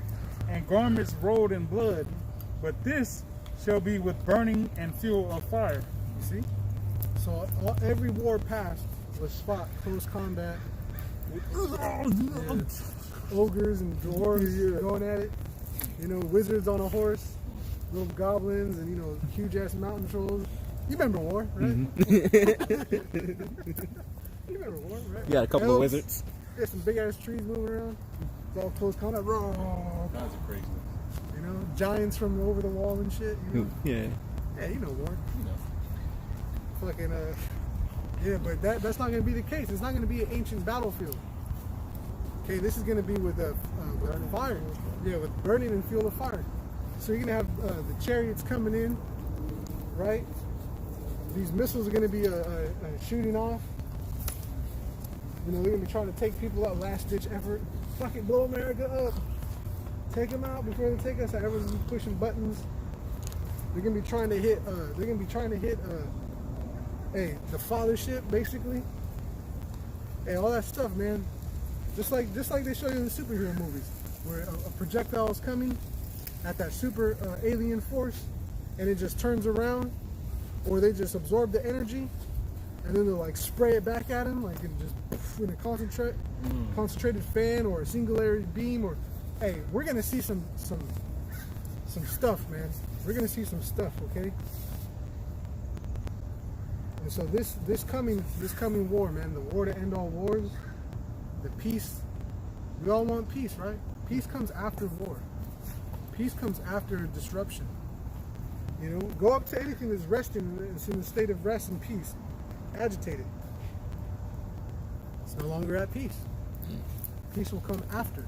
and garments rolled in blood, but this shall be with burning and fuel of fire. You see? So every war past was fought close combat. Yeah. Ogres and dwarves going at it. You know, wizards on a horse, little goblins, and you know, huge ass mountain trolls. You remember war, right? You remember war, right? You got a couple of wizards. Yeah, some big ass trees moving around. It's all close combat. All kinds of craziness. You know, giants from over the wall and shit. You know? Yeah. Yeah, you know war. You know. Fucking Yeah, but that's not going to be the case. It's not going to be an ancient battlefield. Okay, this is going to be with fire. Yeah, with burning and fuel of fire. So you're going to have the chariots coming in, right? These missiles are going to be shooting off. You know, they're going to be trying to take people out, last-ditch effort. Fuck it, blow America up. Take them out before they take us out. Everyone's pushing buttons. They're going to be trying to hit, hey, the fathership, basically. Hey, all that stuff, man. Just like they show you in the superhero movies, where a projectile is coming at that super alien force, and it just turns around, or they just absorb the energy, and then they'll like spray it back at him, like it just in a concentrated fan or a singularity beam. Or, hey, we're gonna see some stuff, man. We're gonna see some stuff, okay? And so this coming war, man, the war to end all wars, the peace. We all want peace, right? Peace comes after war. Peace comes after disruption. You know, go up to anything that's resting, it's in a state of rest and peace. Agitated. It's no longer at peace. Peace will come after.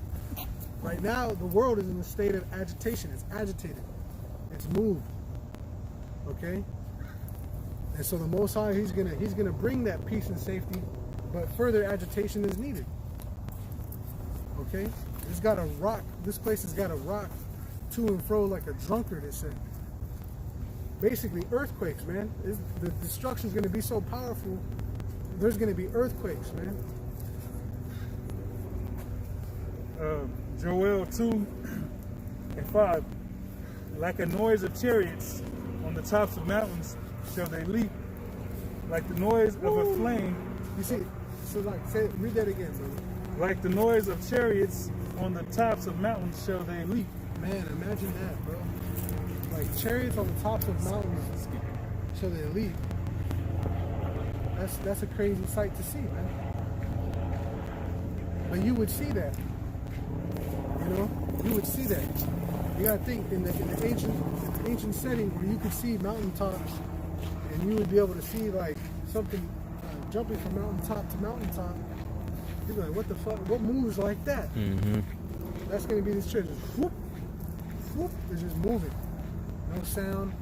Right now, the world is in a state of agitation. It's agitated. It's moved. Okay? And so the Most High, he's gonna bring that peace and safety, but further agitation is needed. Okay? It's got to rock. This place has got to rock to and fro like a drunkard, it said. Basically, earthquakes, man. The destruction is going to be so powerful, there's going to be earthquakes, man. Joel 2:5. Like a noise of chariots on the tops of mountains shall they leap. Like the noise of a flame. You see, so like, read that again, brother. Like the noise of chariots on the tops of mountains shall they leap. Man, imagine that, bro. Like chariots on the tops of mountains shall they leap. That's a crazy sight to see, man. But you would see that. You know? You would see that. You gotta think in the ancient setting where you could see mountaintops, and you would be able to see like something jumping from mountaintop to mountaintop. You're like, what the fuck? What moves like that? Mm-hmm. That's gonna be this church. Just whoop, whoop. It's just moving. No sound.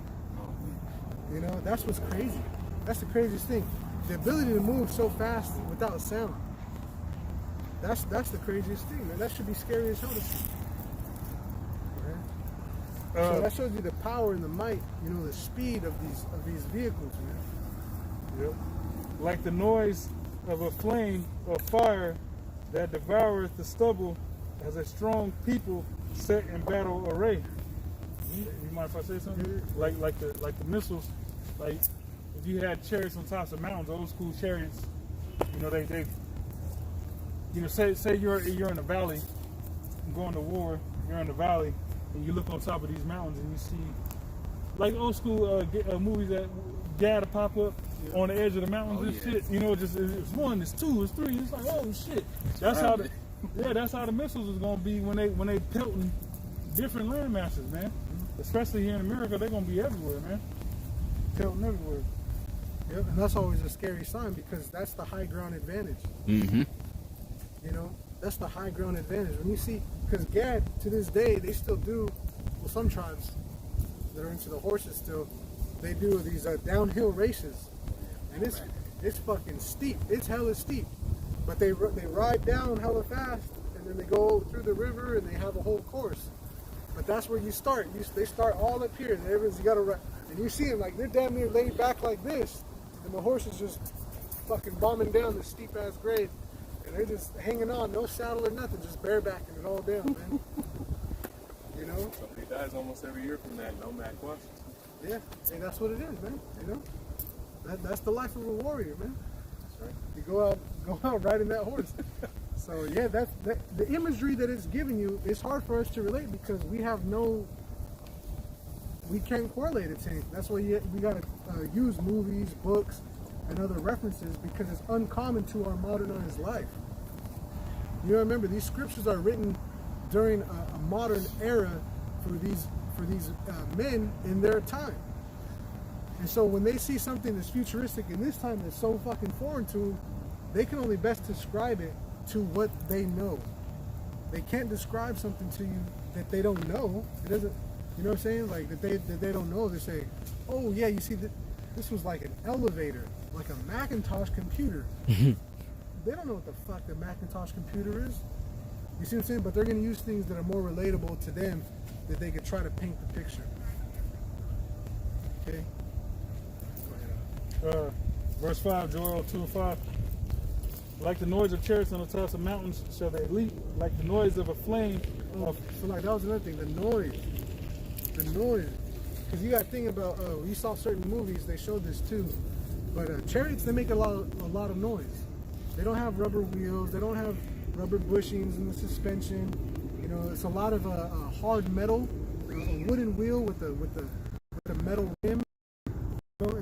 You know, that's what's crazy. That's the craziest thing. The ability to move so fast without sound. That's the craziest thing, man. That should be scary as hell to see. So that shows you the power and the might, you know, the speed of these vehicles, man. Yep. Like the noise of a flame of fire that devoureth the stubble, as a strong people set in battle array. You mind if I say something? Like the missiles, like if you had chariots on tops of mountains, old school chariots, you know, they you know, say you're in a valley, going to war, you're in the valley, and you look on top of these mountains and you see, like old school movies that Gad pop up on the edge of the mountains and shit. You know, just it's one, it's two, it's three. It's like, oh shit. That's how the missiles is gonna be when they pelting different land masses, man. Especially here in America, they're gonna be everywhere, man. Pelting everywhere. Yep, and that's always a scary sign because that's the high ground advantage. Mm-hmm. You know, that's the high ground advantage. When you see, because Gad, to this day, they still do, well, some tribes that are into the horses still, they do these downhill races. And it's fucking steep. It's hella steep. But they ride down hella fast, and then they go through the river, and they have a whole course. But that's where you start. They start all up here, and everyone's got to ride. And you see them, like, they're damn near laid back like this, and the horse is just fucking bombing down this steep-ass grade. And they're just hanging on, no saddle or nothing, just barebacking it all down, man. You know? Somebody dies almost every year from that, no Mac Washington. Yeah, hey, that's what it is, man. You know? That's the life of a warrior, man. That's right. You go out riding that horse. So yeah, the imagery that it's giving you, it's hard for us to relate because we can't correlate it to anything. That's why we gotta use movies, books, and other references because it's uncommon to our modernized life. You know, remember these scriptures are written during a modern era for these men in their time. And so when they see something that's futuristic and this time that's so fucking foreign to them, they can only best describe it to what they know. They can't describe something to you that they don't know. It doesn't, you know what I'm saying? Like that they don't know. They say, oh yeah, you see that this was like an elevator, like a Macintosh computer. They don't know what the fuck the Macintosh computer is. You see what I'm saying? But they're going to use things that are more relatable to them that they could try to paint the picture. Okay? Verse 5, Joel 2:5. Like the noise of chariots on the tops of mountains shall they leap, like the noise of a flame. So like that was another thing, the noise. Because you got to think about, you saw certain movies, they showed this too. But chariots, they make a lot of noise. They don't have rubber wheels, they don't have rubber bushings in the suspension. You know, it's a lot of hard metal, a wooden wheel with the metal rim. You know,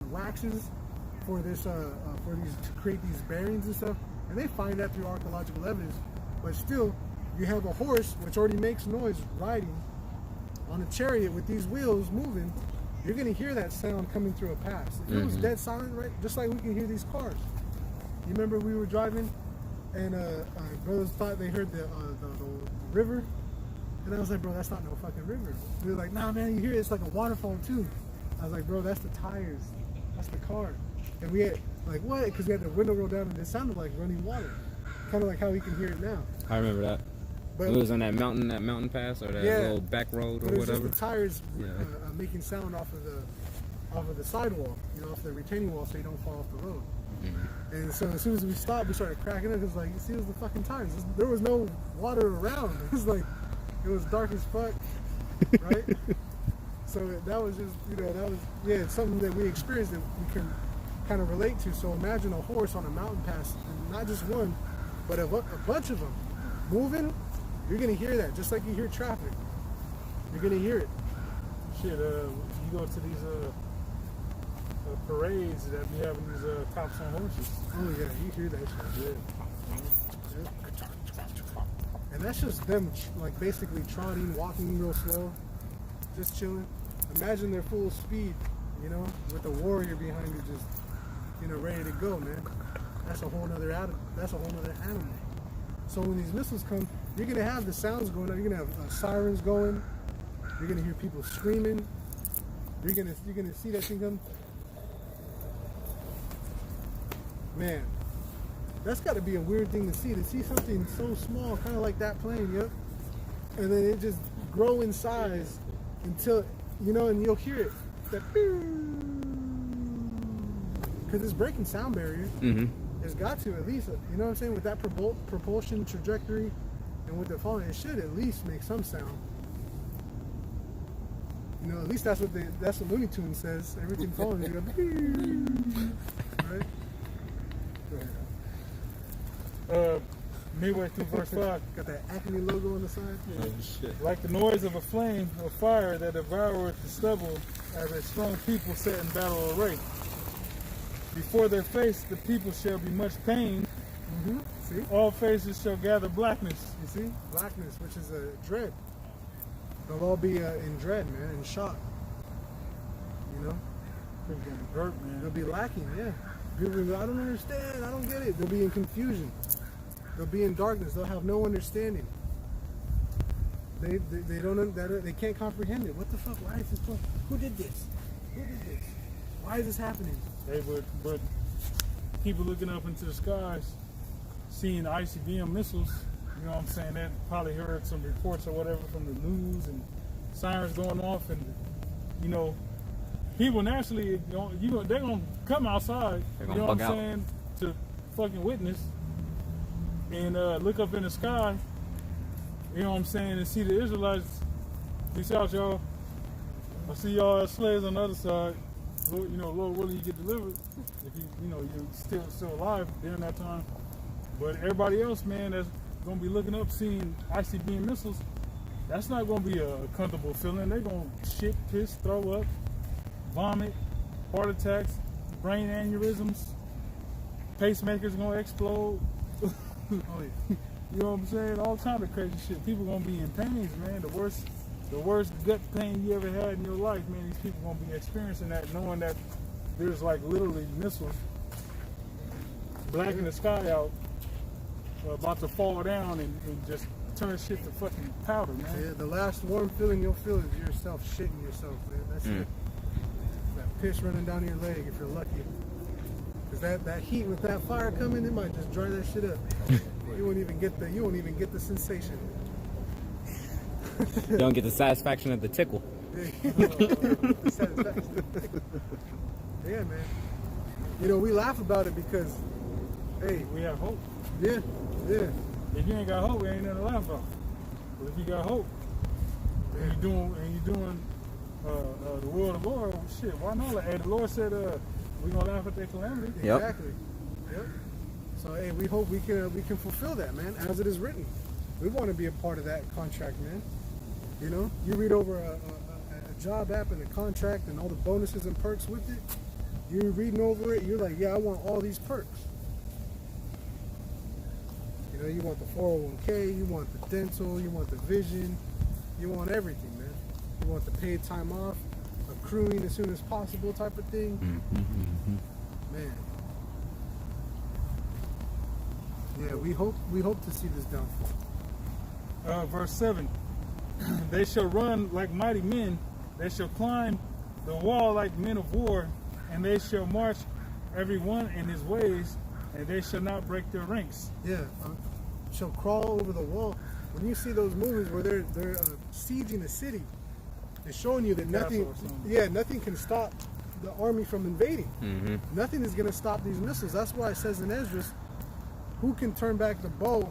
waxes for this for these to create these bearings and stuff, and they find that through archaeological evidence. But still, you have a horse which already makes noise riding on a chariot with these wheels moving. You're gonna hear that sound coming through a pass. If it was dead silent, right, just like we can hear these cars. You remember we were driving, and brothers thought they heard the river, and I was like, bro, that's not no fucking river. We were like, nah, man, you hear it? It's like a waterfall too. I was like, bro, that's the tires. That's the car. And we had, like, what? Because we had the window rolled down and it sounded like running water. Kind of like how we can hear it now. I remember that. But it was on that mountain pass or that little back road or but it was whatever. just the tires making sound off of the sidewall, you know, off the retaining wall, so you don't fall off the road. And so as soon as we stopped, we started cracking up. It was like, you see, it was the fucking tires. There was no water around. It was like, it was dark as fuck, right? So that was just, you know, that was, it's something that we experienced that we can kind of relate to. So imagine a horse on a mountain pass, and not just one, but a bunch of them moving. You're going to hear that, just like you hear traffic. You're going to hear it. Shit, you go to these parades that be having these cops on horses. Oh yeah, you hear that shit. Yeah. And that's just them, like, basically trotting, walking real slow, just chilling. Imagine they're full speed, you know, with a warrior behind you, just, you know, ready to go, man. That's a whole nother animal. So when these missiles come, you're gonna have the sounds going on. You're gonna have sirens going. You're gonna hear people screaming. You're gonna see that thing come. Man, that's got to be a weird thing to see something so small, kind of like that plane, yep. And then it just grow in size until, you know, and you'll hear it. That, because it's breaking sound barrier. It's got to, at least, you know what I'm saying, with that propulsion trajectory and with the falling, it should at least make some sound. You know, at least that's what Looney Tunes says. Everything falling, you go, right? Go ahead. Midway through verse 5. Got that Acme logo on the side. Oh, shit. Like the noise of a flame or fire that devoureth the stubble, as a strong people set in battle array. Before their face the people shall be much pained. See? All faces shall gather blackness. You see? Blackness, which is a dread. They'll all be in dread, man, in shock. You know? People gonna be hurt, man. They'll be lacking, yeah. People will be, I don't understand, I don't get it. They'll be in confusion. They'll be in darkness. They'll have no understanding. They don't, they can't comprehend it. What the fuck? Why is this? Who did this? Who did this? Why is this happening? Hey, but people looking up into the skies, seeing ICBM missiles, you know what I'm saying? They probably heard some reports or whatever from the news and sirens going off, and you know, people naturally, they're gonna come outside. You know what I'm saying? To fucking witness and look up in the sky. You know what I'm saying? And see the Israelites. Peace out, y'all. I see y'all as slaves on the other side. Lord, you know, Lord willing, you get delivered if you're still alive during that time. But everybody else, man, that's gonna be looking up, seeing ICBM missiles, that's not gonna be a comfortable feeling. They're gonna shit, piss, throw up, vomit, heart attacks, brain aneurysms. pacemakers gonna explode. Oh yeah. You know what I'm saying? All kinds of crazy shit. People gonna be in pains, man. The worst gut pain you ever had in your life, man. These people gonna be experiencing that, knowing that there's like literally missiles blacking the sky out, about to fall down and just turn shit to fucking powder, man. Yeah, the last warm feeling you'll feel is yourself shitting yourself, man. That's it. That piss running down your leg if you're lucky. Cause that heat with that fire coming, it might just dry that shit up. You won't even get the sensation. You don't get the satisfaction of the tickle. The satisfaction. Yeah, man. You know, we laugh about it because, hey, We have hope. yeah. If you ain't got hope, it ain't nothing to laugh about. But if you got hope, and you're doing the will of the Lord, well, shit, why not? Like, hey, the Lord said, we gonna laugh at their calamity. Yep. Exactly. Yep. So hey, we hope we can fulfill that, man, as it is written. We want to be a part of that contract, man. You know, you read over a job app and a contract and all the bonuses and perks with it. You're reading over it. You're like, yeah, I want all these perks. You know, you want the 401k, you want the dental, you want the vision, you want everything, man. You want the paid time off, accruing as soon as possible type of thing. Man. Yeah, we hope to see this downfall. Verse 7, they shall run like mighty men, they shall climb the wall like men of war, and they shall march every one in his ways, and they shall not break their ranks. Yeah, shall crawl over the wall. When you see those movies where they're sieging a city, it's showing you that nothing can stop the army from invading. Nothing is going to stop these missiles. That's why it says in Esdras, who can turn back the bow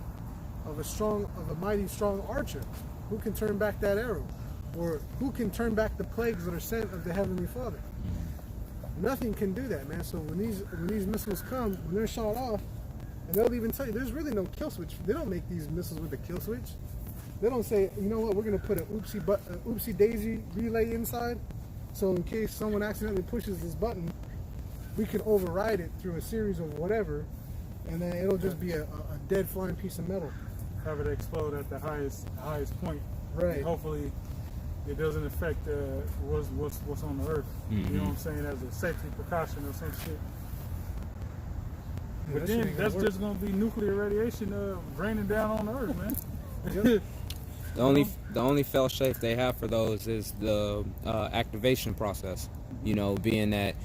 of a mighty strong archer? Who can turn back that arrow? Or who can turn back the plagues that are sent of the Heavenly Father? Nothing can do that, man. So when these missiles come, when they're shot off, and they'll even tell you there's really no kill switch. They don't make these missiles with a kill switch. They don't say, you know what, we're going to put an oopsie daisy relay inside, so in case someone accidentally pushes this button, we can override it through a series of whatever, and then it'll just be a dead flying piece of metal. Have it explode at the highest point. Right. And hopefully it doesn't affect what's on the earth. You know what I'm saying? As a safety precaution or some shit. Yeah, But then that's just gonna be nuclear radiation raining down on the earth, man. Yep. The only fail safe they have for those is the activation process. You know, being that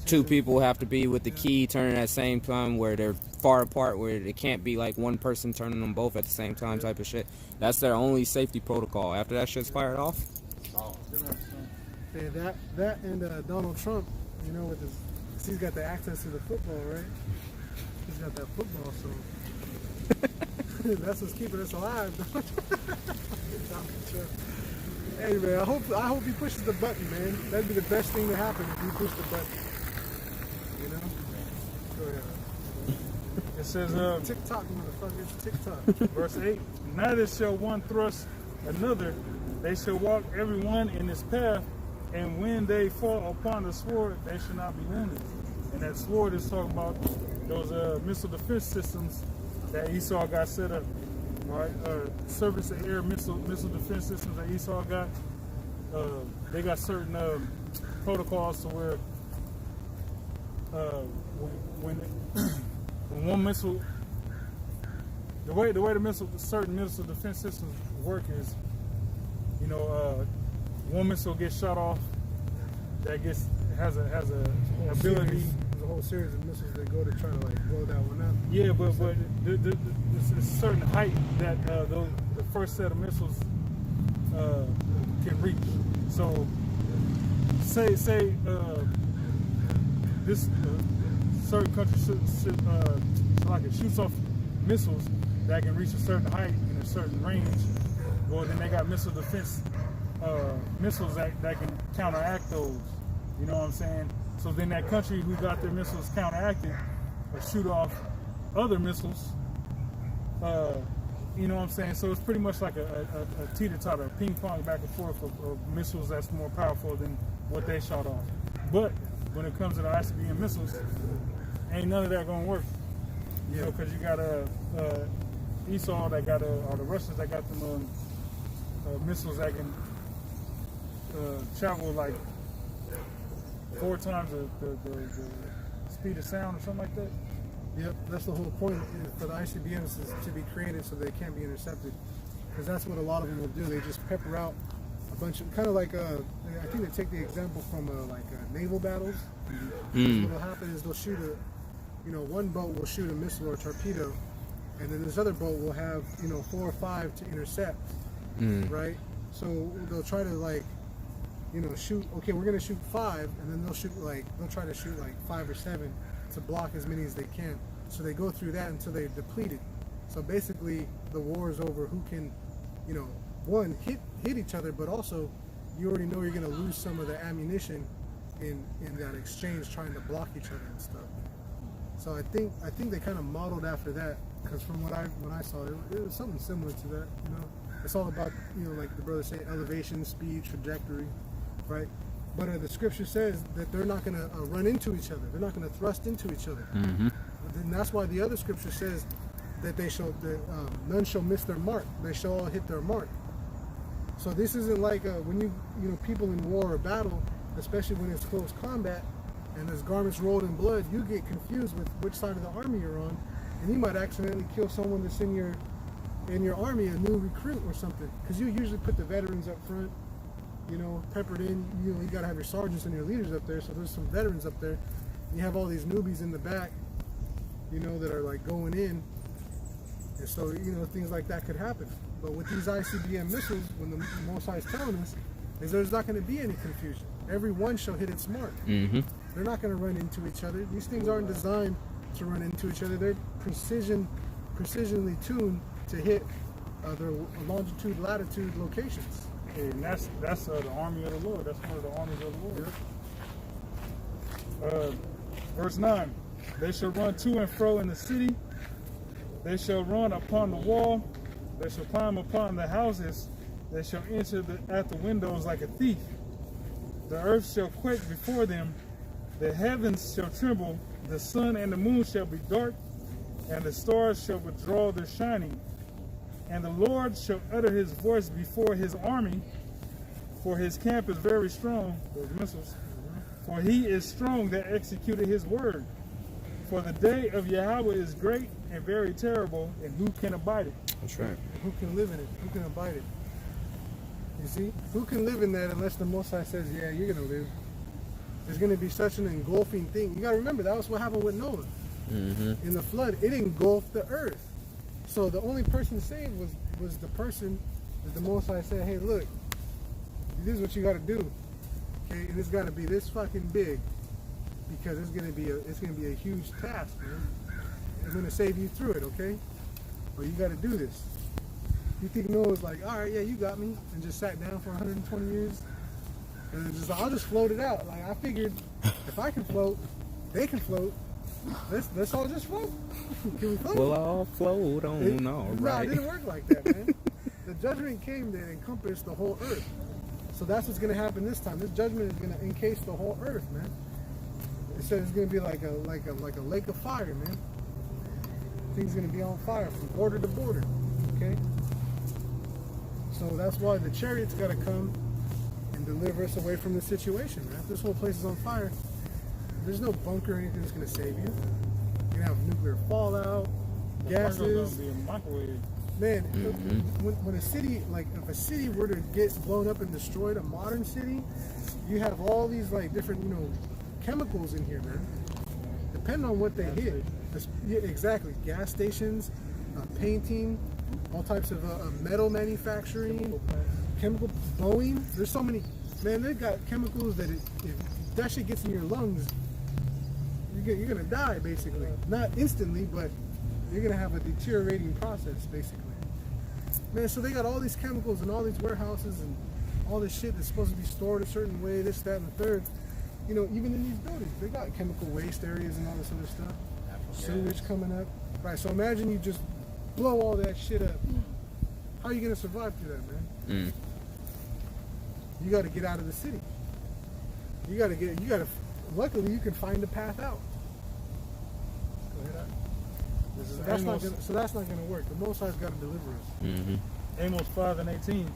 two people have to be with the key turning at the same time, where they're far apart, where it can't be like one person turning them both at the same time type of shit. That's their only safety protocol. After that shit's fired off. Yeah, that and Donald Trump, you know, with he's got the access to the football, right? He's got that football, so that's what's keeping us alive. Hey man, I hope he pushes the button, man. That'd be the best thing to happen if he pushed the button. You know? Go ahead. It says, TikTok, motherfuckers, TikTok. verse 8, neither shall one thrust another, they shall walk every one in his path, and when they fall upon the sword, they shall not be wounded. And that sword is talking about those missile defense systems that Esau got set up. Right, surface and air missile defense systems that Esau got. They got certain protocols to where when one missile, the way certain missile defense systems work is, you know, one missile gets shot off, that has a ability. There's a whole series of missiles that go to try to like blow that one up. Yeah, but there's a certain height that the first set of missiles can reach. So, say this certain country it shoots off missiles that can reach a certain height in a certain range. Well, then they got missile defense missiles that can counteract those. You know what I'm saying? So then that country who got their missiles counteracted or shoot off other missiles, you know what I'm saying? So it's pretty much like a teeter-totter, a ping-pong back and forth of missiles that's more powerful than what they shot off. But when it comes to the ICBM missiles, ain't none of that gonna work. You know, because you got Esau that got or the Russians that got them missiles that can travel like 4 times the speed of sound or something like that. Yep, that's the whole point for the ICBMs is to be created so they can't be intercepted. Because that's what a lot of them will do. They just pepper out a bunch of, kind of like, I think they take the example from naval battles. What will happen is they'll shoot one boat will shoot a missile or a torpedo, and then this other boat will have, 4 or 5 to intercept, right? So they'll try to shoot, okay, we're gonna shoot 5, and then they'll try to shoot 5 or 7 to block as many as they can. So they go through that until they're depleted. So basically the war is over who can, one, hit each other, but also you already know you're gonna lose some of the ammunition in that exchange trying to block each other and stuff. So I think they kind of modeled after that, because from when I saw it, it was something similar to that. It's all about, like the brother say, elevation, speed, trajectory, right? But the scripture says that they're not going to run into each other. They're not going to thrust into each other. And that's why the other scripture says that none shall miss their mark. They shall all hit their mark. So this isn't like when people in war or battle, especially when it's close combat and there's garments rolled in blood, you get confused with which side of the army you're on, and you might accidentally kill someone that's in your army, a new recruit or something, because you usually put the veterans up front, peppered in. You got to have your sergeants and your leaders up there, so there's some veterans up there. You have all these newbies in the back, that are going in, and so things like that could happen. But with these ICBM missiles, when the Most High is telling us, is there's not going to be any confusion. Every one shall hit its mark. They're not going to run into each other. These things aren't designed to run into each other. They're precisionally tuned to hit their longitude, latitude locations. And that's the army of the Lord. That's one of the armies of the Lord. Verse 9, they shall run to and fro in the city. They shall run upon the wall. They shall climb upon the houses. They shall enter at the windows like a thief. The earth shall quake before them. The heavens shall tremble. The sun and the moon shall be dark, and the stars shall withdraw their shining. And the Lord shall utter his voice before his army, for his camp is very strong, those missiles. For he is strong that executed his word. For the day of Yahawah is great and very terrible, and who can abide it? That's right. Who can live in it? Who can abide it? You see? Who can live in that unless the Most High says, yeah, you're going to live? There's going to be such an engulfing thing. You got to remember, that was what happened with Noah. In the flood, it engulfed the earth. So the only person saved was the person that the Most High said, hey, look, this is what you got to do. Okay? And it's got to be this fucking big, because it's going to be a huge task, man. I'm going to save you through it, okay? But you got to do this. You think Noah's like, all right, yeah, you got me, and just sat down for 120 years, and then I'll just float it out. Like, I figured if I can float, they can float. Let's all just float. Can we float? We'll all float on, all right. No, it didn't work like that, man. The judgment came to encompass the whole earth. So that's what's going to happen this time. This judgment is going to encase the whole earth, man. It said it's going to be like a lake of fire, man. Things going to be on fire from border to border. Okay. So that's why the chariot's got to come and deliver us away from the situation, man. If this whole place is on fire, there's no bunker or anything that's going to save you. You're going to have nuclear fallout, gases. Be a microwave. Man, when a city, like if a city were to get blown up and destroyed, a modern city, you have all these like different, chemicals in here, man. Depending on what they hit. Yeah, exactly. Gas stations, painting, all types of metal manufacturing, chemical, Boeing. There's so many, man, they've got chemicals that if that shit gets in your lungs, you're going to die, basically. Not instantly, but you're going to have a deteriorating process, basically. Man, so they got all these chemicals in all these warehouses and all this shit that's supposed to be stored a certain way, this, that, and the third. Even in these buildings, they got chemical waste areas and all this other stuff. Sewage coming up. Right, so imagine you just blow all that shit up. How are you going to survive through that, man? You got to get out of the city. Luckily you can find a path out. hear that? This is So that's not gonna work. The Most High's got to deliver us. Mm-hmm. Amos 5:18.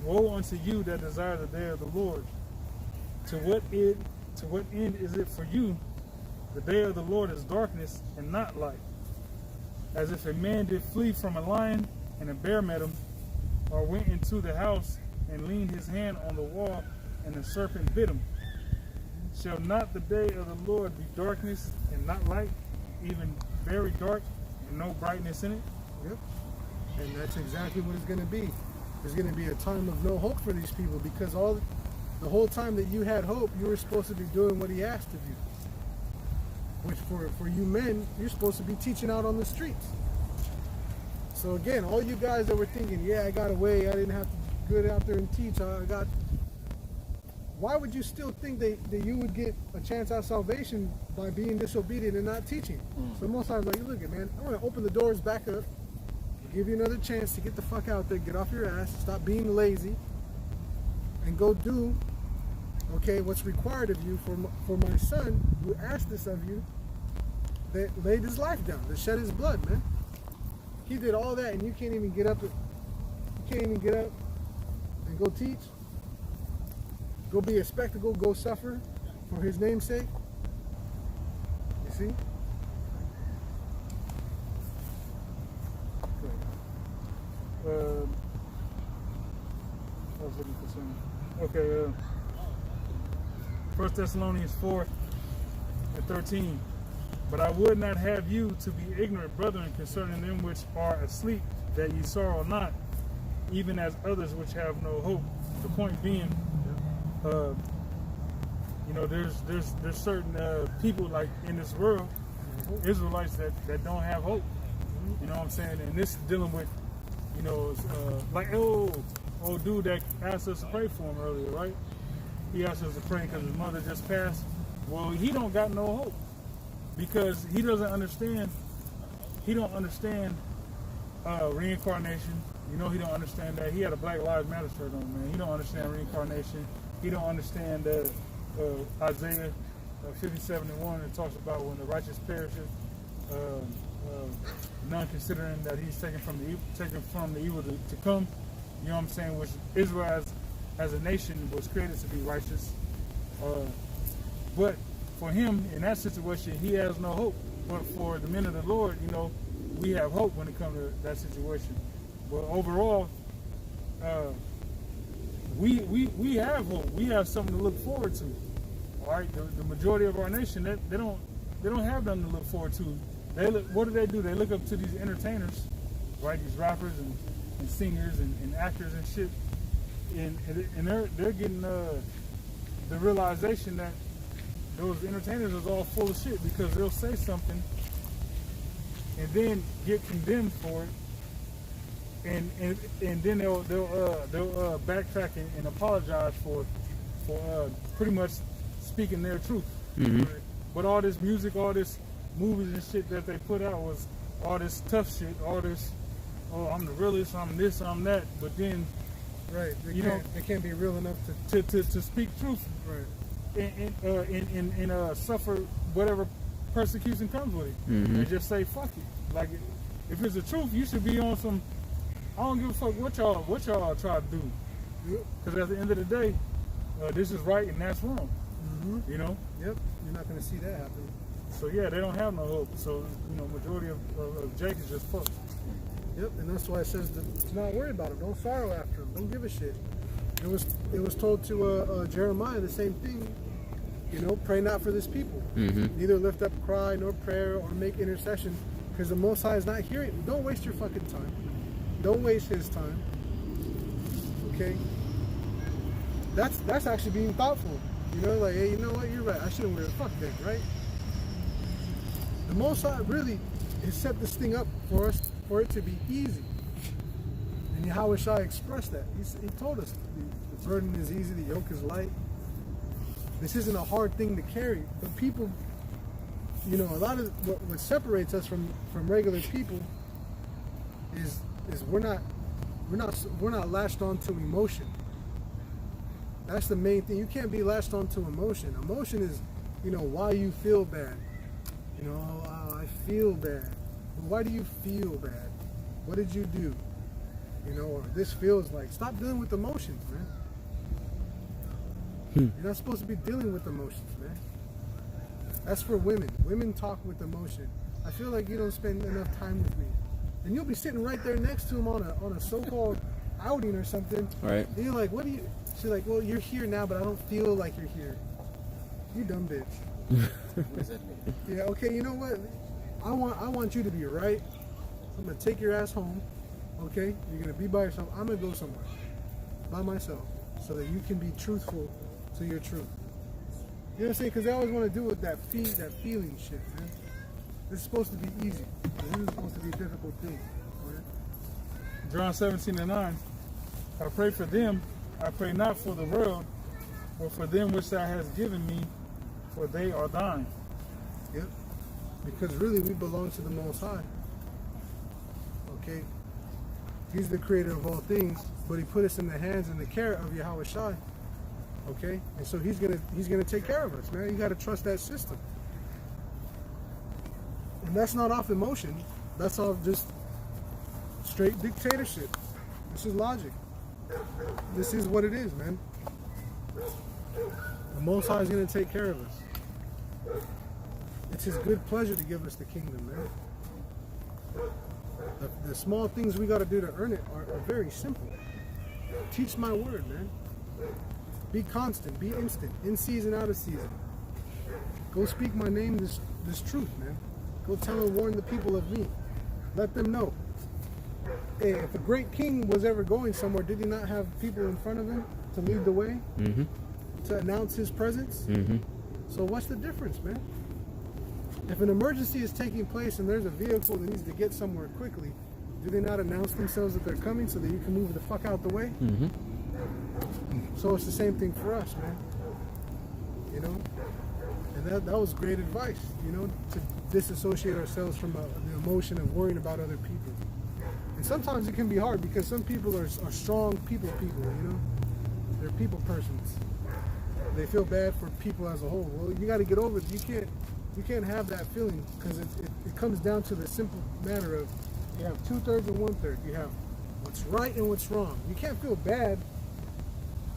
Woe unto you that desire the day of the Lord. To what end is it for you? The day of the Lord is darkness and not light. As if a man did flee from a lion and a bear met him, or went into the house and leaned his hand on the wall and the serpent bit him. Shall not the day of the Lord be darkness and not light, even very dark and no brightness in it? Yep. And that's exactly what it's going to be. There's going to be a time of no hope for these people because the whole time that you had hope, you were supposed to be doing what he asked of you. Which for you men, you're supposed to be teaching out on the streets. So again, all you guys that were thinking, yeah, I got away, I didn't have to go out there and teach, why would you still think that you would get a chance at salvation by being disobedient and not teaching? So most times, like, look at, man, I'm going to open the doors back up, give you another chance to get the fuck out there, get off your ass, stop being lazy, and go do, okay, what's required of you for my son who asked this of you, that laid his life down, that shed his blood, man. He did all that, and you can't even get up. You can't even get up and go teach. Go be a spectacle. Go suffer for his name's sake. You see? I was looking for something. Okay. 1 Thessalonians 4:13. But I would not have you to be ignorant, brethren, concerning them which are asleep, that ye sorrow not, even as others which have no hope. The point being, there's certain people like in this world, Israelites that don't have hope. You know what I'm saying? And this is dealing with, like old dude that asked us to pray for him earlier, right? He asked us to pray because his mother just passed. Well, he don't got no hope. Because he doesn't understand, reincarnation. He don't understand that. He had a Black Lives Matter shirt on, man. He don't understand reincarnation. He don't understand Isaiah 57:1. It talks about when the righteous perishes, none considering that he's taken from the evil to come. You know what I'm saying? Which Israel as a nation was created to be righteous. But for him, in that situation, he has no hope. But for the men of the Lord, we have hope when it comes to that situation. But overall, we have hope. We have something to look forward to. All right, the majority of our nation, they don't have nothing to look forward to. What do? They look up to these entertainers, right? These rappers and singers and actors and shit, and they're getting the realization that those entertainers is all full of shit because they'll say something and then get condemned for it, and then they'll backtrack and apologize for pretty much speaking their truth. Mm-hmm. But all this music, all this movies and shit that they put out was all this tough shit, all this, I'm the realest, I'm this, I'm that. But then, right, they can't be real enough to speak truth. Right. And suffer whatever persecution comes with it. Mm-hmm. And just say fuck it. Like if it's the truth, you should be on some. I don't give a fuck what y'all try to do. Because at the end of the day, this is right and that's wrong. Mm-hmm. Yep. You're not gonna see that happen. So yeah, they don't have no hope. So majority of Jake is just fucked. Yep. And that's why it says to not worry about him. Don't sorrow after him. Don't give a shit. It was told to Jeremiah the same thing. Pray not for this people. Mm-hmm. Neither lift up cry nor prayer or make intercession, because the Most High is not hearing. Don't waste your fucking time. Don't waste his time. Okay. That's actually being thoughtful. Like, hey, you know what? You're right. I shouldn't wear a fuck that, right? The Most High really has set this thing up for us, for it to be easy. And YAHAWASHI expressed that. He told us the burden is easy, the yoke is light. This isn't a hard thing to carry. But people, a lot of what separates us from regular people is we're not latched onto emotion. That's the main thing. You can't be latched onto emotion. Emotion is, why you feel bad. I feel bad. Why do you feel bad? What did you do? You know, or this feels like. Stop dealing with emotions, man. You're not supposed to be dealing with emotions, man. That's for women. Women talk with emotion. I feel like you don't spend enough time with me. And you'll be sitting right there next to him on a so-called outing or something. Right. And you're like, what do you... She's like, well, you're here now, but I don't feel like you're here. You dumb bitch. What does that mean? Yeah, okay, you know what? I want you to be right. I'm going to take your ass home. Okay? You're going to be by yourself. I'm going to go somewhere. By myself. So that you can be truthful to your truth. You know what I'm saying? Because they always want to do with that feeling shit, man. This is supposed to be easy. This is supposed to be a difficult thing. Right? John 17:9. I pray for them. I pray not for the world, but for them which thou hast given me, for they are thine. Yep. Because really we belong to the Most High. Okay? He's the creator of all things, but he put us in the hands and the care of YAHAWASHI. Okay? And so he's gonna take care of us, man. You gotta trust that system. And that's not off emotion. That's off just straight dictatorship. This is logic. This is what it is, man. The Most High is gonna take care of us. It's his good pleasure to give us the kingdom, man. The small things we got to do to earn it are very simple. Teach my word, man. Be constant, be instant, in season, out of season. Go speak my name, this truth, man. Go tell and warn the people of me. Let them know. Hey, if a great king was ever going somewhere, did he not have people in front of him to lead the way? Mm-hmm. To announce his presence? Mm-hmm. So what's the difference, man? If an emergency is taking place and there's a vehicle that needs to get somewhere quickly, do they not announce themselves that they're coming so that you can move the fuck out the way? Mm-hmm. So it's the same thing for us, man. You know? And that was great advice, you know, to disassociate ourselves from the emotion of worrying about other people. And sometimes it can be hard because some people are strong people, you know? They're people persons. They feel bad for people as a whole. Well, you got to get over it. You can't have that feeling because it comes down to the simple matter of you have 2/3 and 1/3. You have what's right and what's wrong. You can't feel bad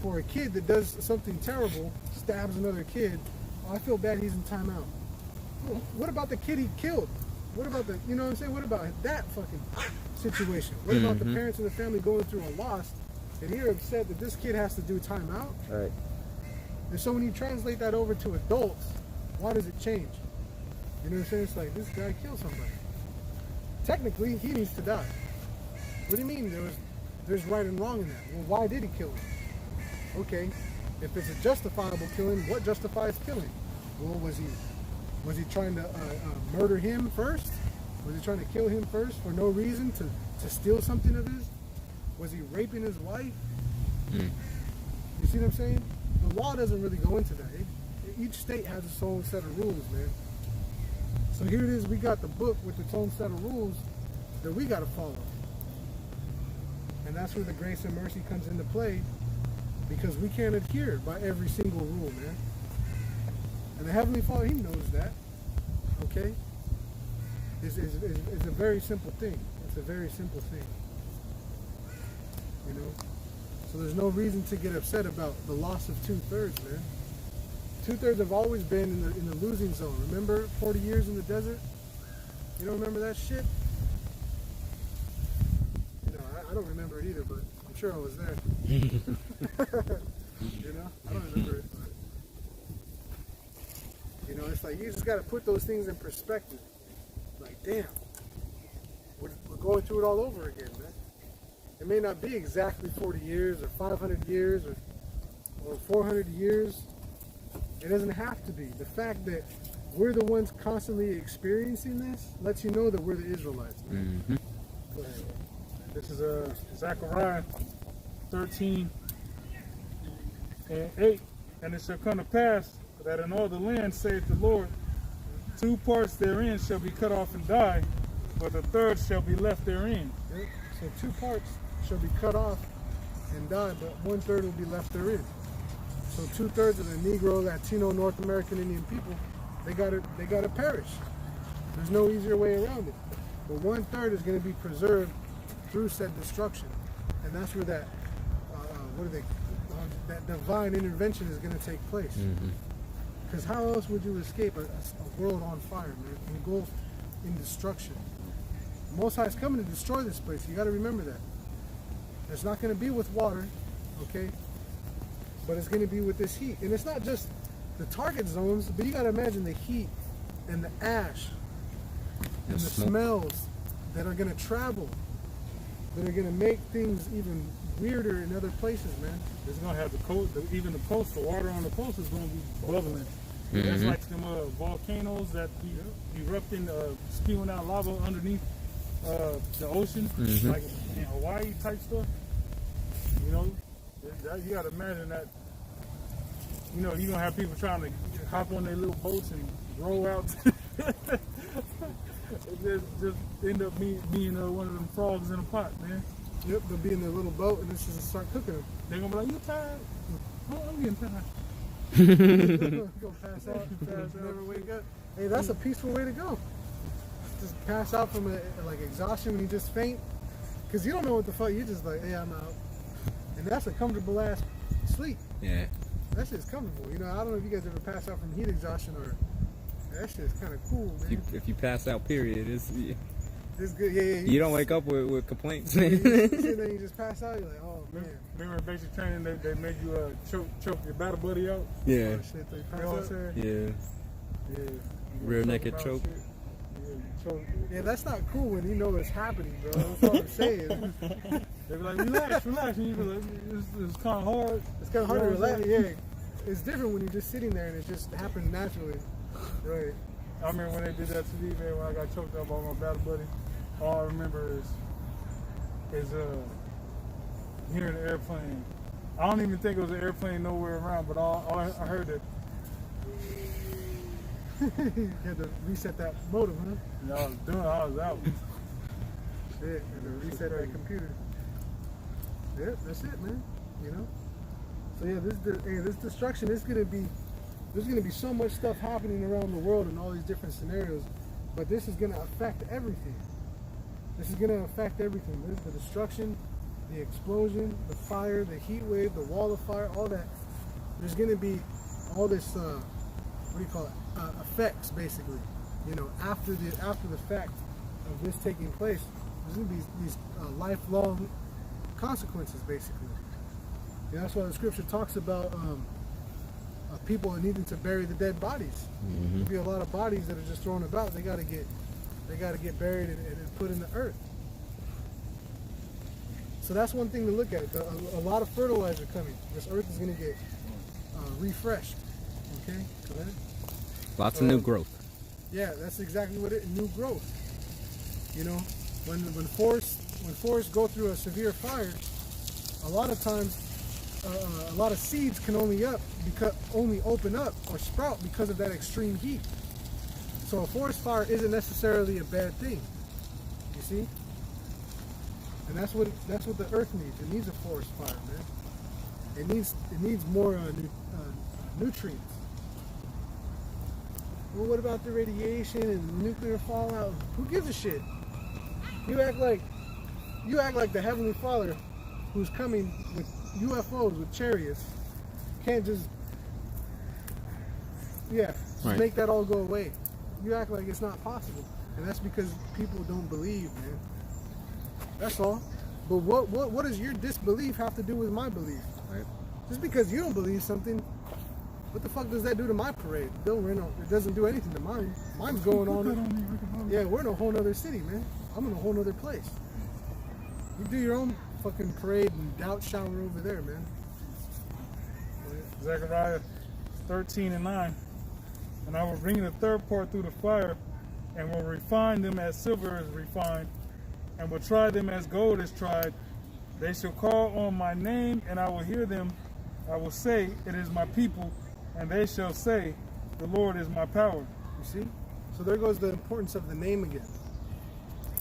for a kid that does something terrible, stabs another kid. Oh, I feel bad he's in timeout. Well, what about the kid he killed? What about you know what I'm saying? What about that fucking situation? What about the parents and the family going through a loss and you're upset that this kid has to do timeout? Right. And so when you translate that over to adults, why does it change? You know what I'm saying? It's like, this guy killed somebody. Technically, he needs to die. What do you mean there's right and wrong in that? Well, why did he kill him? Okay, if it's a justifiable killing, what justifies killing? Well, was he trying to murder him first? Was he trying to kill him first for no reason to steal something of his? Was he raping his wife? You see what I'm saying? The law doesn't really go into that. Each state has its own set of rules, man. So here it is, we got the book with its own set of rules that we got to follow. And that's where the grace and mercy comes into play because we can't adhere by every single rule, man. And the Heavenly Father, he knows that, okay? It's a very simple thing. It's a very simple thing, you know? So there's no reason to get upset about the loss of 2/3, man. 2/3 have always been in the losing zone. Remember 40 years in the desert? You don't remember that shit? You know, I don't remember it either, but I'm sure I was there. You know, I don't remember it, but you know, it's like you just got to put those things in perspective. Like, damn, we're going through it all over again, man. It may not be exactly 40 years or 500 years or 400 years. It doesn't have to be. The fact that we're the ones constantly experiencing this lets you know that we're the Israelites. Mm-hmm. Go ahead. This is Zechariah 13:8. And it shall come to pass that in all the land, saith the Lord, 2 parts therein shall be cut off and die, but the third shall be left therein. Yep. So 2 parts shall be cut off and die, but 1/3 will be left therein. So 2/3 of the Negro, Latino, North American Indian people, they gotta perish. There's no easier way around it. But 1/3 is going to be preserved through said destruction, and that's where that that divine intervention is going to take place. Because how else would you escape a world on fire, man, engulfed in destruction? The Most High is coming to destroy this place. You got to remember that. It's not going to be with water, okay? But it's going to be with this heat, and it's not just the target zones, but you got to imagine the heat and the ash and the smells that are going to travel, that are going to make things even weirder in other places, man. It's gonna have the coast, even the coast, the water on the coast is gonna be bubbling. That's like some volcanoes that be erupting, spewing out lava underneath the ocean, like in Hawaii type stuff. You know, you gotta imagine that. You know, you're gonna have people trying to hop on their little boats and row out. It just end up being one of them frogs in a pot, man. Yep, they'll be in their little boat, and this is to start cooking them. They're gonna be like, "You tired? Oh, I'm getting tired." Go pass out, never wake up. Hey, that's a peaceful way to go. Just pass out from like exhaustion when you just faint, because you don't know what the fuck. You're just like, "Hey, I'm out," and that's a comfortable ass sleep. Yeah. That shit's comfortable. You know, I don't know if you guys ever pass out from heat exhaustion or. That shit's kind of cool, man. If you pass out, period, it's good. Yeah. You don't wake up with complaints. You sit there, you just pass out. You're like, oh man. Remember in basic training they made you choke your battle buddy out? Yeah. Oh, shit, they pass You know what out. I'm saying? Yeah. Yeah. Rear naked choke. Yeah, that's not cool when you know it's happening, bro. That's all I'm saying. They be like, relax, and you be like, it's kind of hard. It's kind of hard to relax. Yeah, it's different when you're just sitting there and it just happens naturally. Right. I remember when they did that to me, man, when I got choked up by my battle buddy. All I remember is hearing the airplane. I don't even think it was an airplane nowhere around, but all I heard it. You had to reset that modem, huh? And I was out. Shit, you had to reset that computer. Yeah, that's it, man. You know. So yeah, this destruction is gonna be. There's gonna be so much stuff happening around the world in all these different scenarios, but this is gonna affect everything. This is gonna affect everything. There's the destruction, the explosion, the fire, the heat wave, the wall of fire, all that. There's gonna be all this. What do you call it? Effects, basically. You know, after the fact of this taking place, there's gonna be these lifelong consequences, basically. And that's why the scripture talks about people needing to bury the dead bodies. There'll be a lot of bodies that are just thrown about. They gotta get buried and put in the earth. So that's one thing to look at. A lot of fertilizer coming. This earth is gonna get refreshed. Okay, go ahead. Lots of new growth. Yeah, that's exactly what it. New growth. You know, when forests go through a severe fire, a lot of times, a lot of seeds can only open up or sprout because of that extreme heat. So a forest fire isn't necessarily a bad thing. You see, and that's what the earth needs. It needs a forest fire, man. It needs more nutrients. Well, what about the radiation and nuclear fallout? Who gives a shit? You act like the Heavenly Father, who's coming with UFOs, with chariots, can't just make that all go away. You act like it's not possible, and that's because people don't believe, man. That's all. But what does your disbelief have to do with my belief? Right? Just because you don't believe something. What the fuck does that do to my parade? It doesn't do anything to mine. Mine's going on. Yeah, we're in a whole nother city, man. I'm in a whole nother place. You do your own fucking parade and doubt shower over there, man. Zechariah 13:9. And I will bring the third part through the fire, and will refine them as silver is refined, and will try them as gold is tried. They shall call on my name, and I will hear them. I will say, it is my people. And they shall say, the Lord is my power. You see? So there goes the importance of the name again.